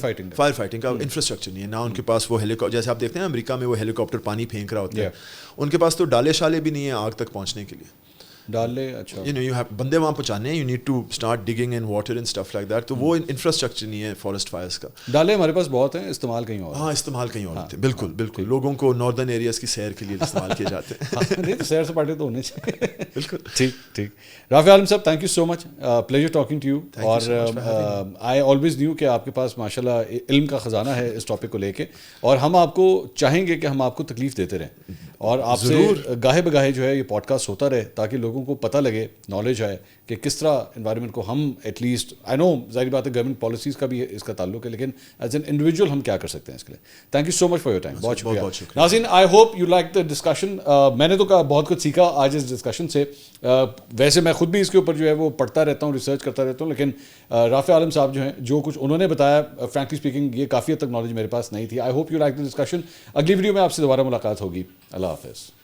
فائٹنگ کا انفراسٹرکچر نہیں ہے, نہ ان کے پاس وہ ہیلی کاپٹر, جیسے آپ دیکھتے ہیں امریکہ میں وہ ہیلی کاپٹر پانی پھینک رہا ہوتا ہے, ان کے پاس تو ڈالے شالے بھی نہیں ہیں آگ تک پہنچنے کے لیے. ڈالے, اچھا, بندے وہاں پہنچانے ہیں, you need to start digging in water and stuff like that. تو وہ انفراسٹرکچر نہیں ہے فارسٹ فائرس کا. ڈالے ہمارے پاس بہت ہیں, استعمال کہیں اور. ہاں, استعمال کہیں اور ہوتے ہیں, بالکل بالکل. لوگوں کو ناردرن ایریاز کی سیر کے لیے استعمال کیے جاتے ہیں. نہیں تو سیر سپاٹے تو ہونے چاہیے. بالکل ٹھیک ٹھیک. Rafay Alam sahab, thank you so much, pleasure talking to you. اور آئی آلویز نیو کہ آپ کے پاس ماشاء اللہ علم کا خزانہ ہے اس ٹاپک کو لے کے, اور ہم آپ کو چاہیں گے کہ ہم آپ کو تکلیف دیتے رہیں اور آپ سے گاہے بگاہے جو ہے یہ پوڈ کاسٹ ہوتا رہے تاکہ لوگوں کو پتہ لگے, نالج آئے کہ کس طرح انوائرمنٹ کو ہم ایٹ لیسٹ, آئی نو ظاہر بات ہے گورنمنٹ پالیسیز کا بھی اس کا تعلق ہے, لیکن ایز این انڈیویجول ہم کیا کر سکتے ہیں اس کے لیے. Thank you so much for your time. بہت شکریہ ناظرین. I hope you like the discussion. میں نے تو بہت کچھ سیکھا آج اس ڈسکشن سے. ویسے میں خود بھی اس کے اوپر جو ہے وہ پڑھتا رہتا ہوں, ریسرچ کرتا رہتا ہوں, لیکن رافع عالم صاحب جو ہیں جو کچھ انہوں نے بتایا, فرینکلی اسپیکنگ یہ کافی حد تک نالج میرے پاس نہیں تھی. I hope you like the discussion. اگلی ویڈیو میں آپ سے دوبارہ ملاقات ہوگی. اللہ حافظ.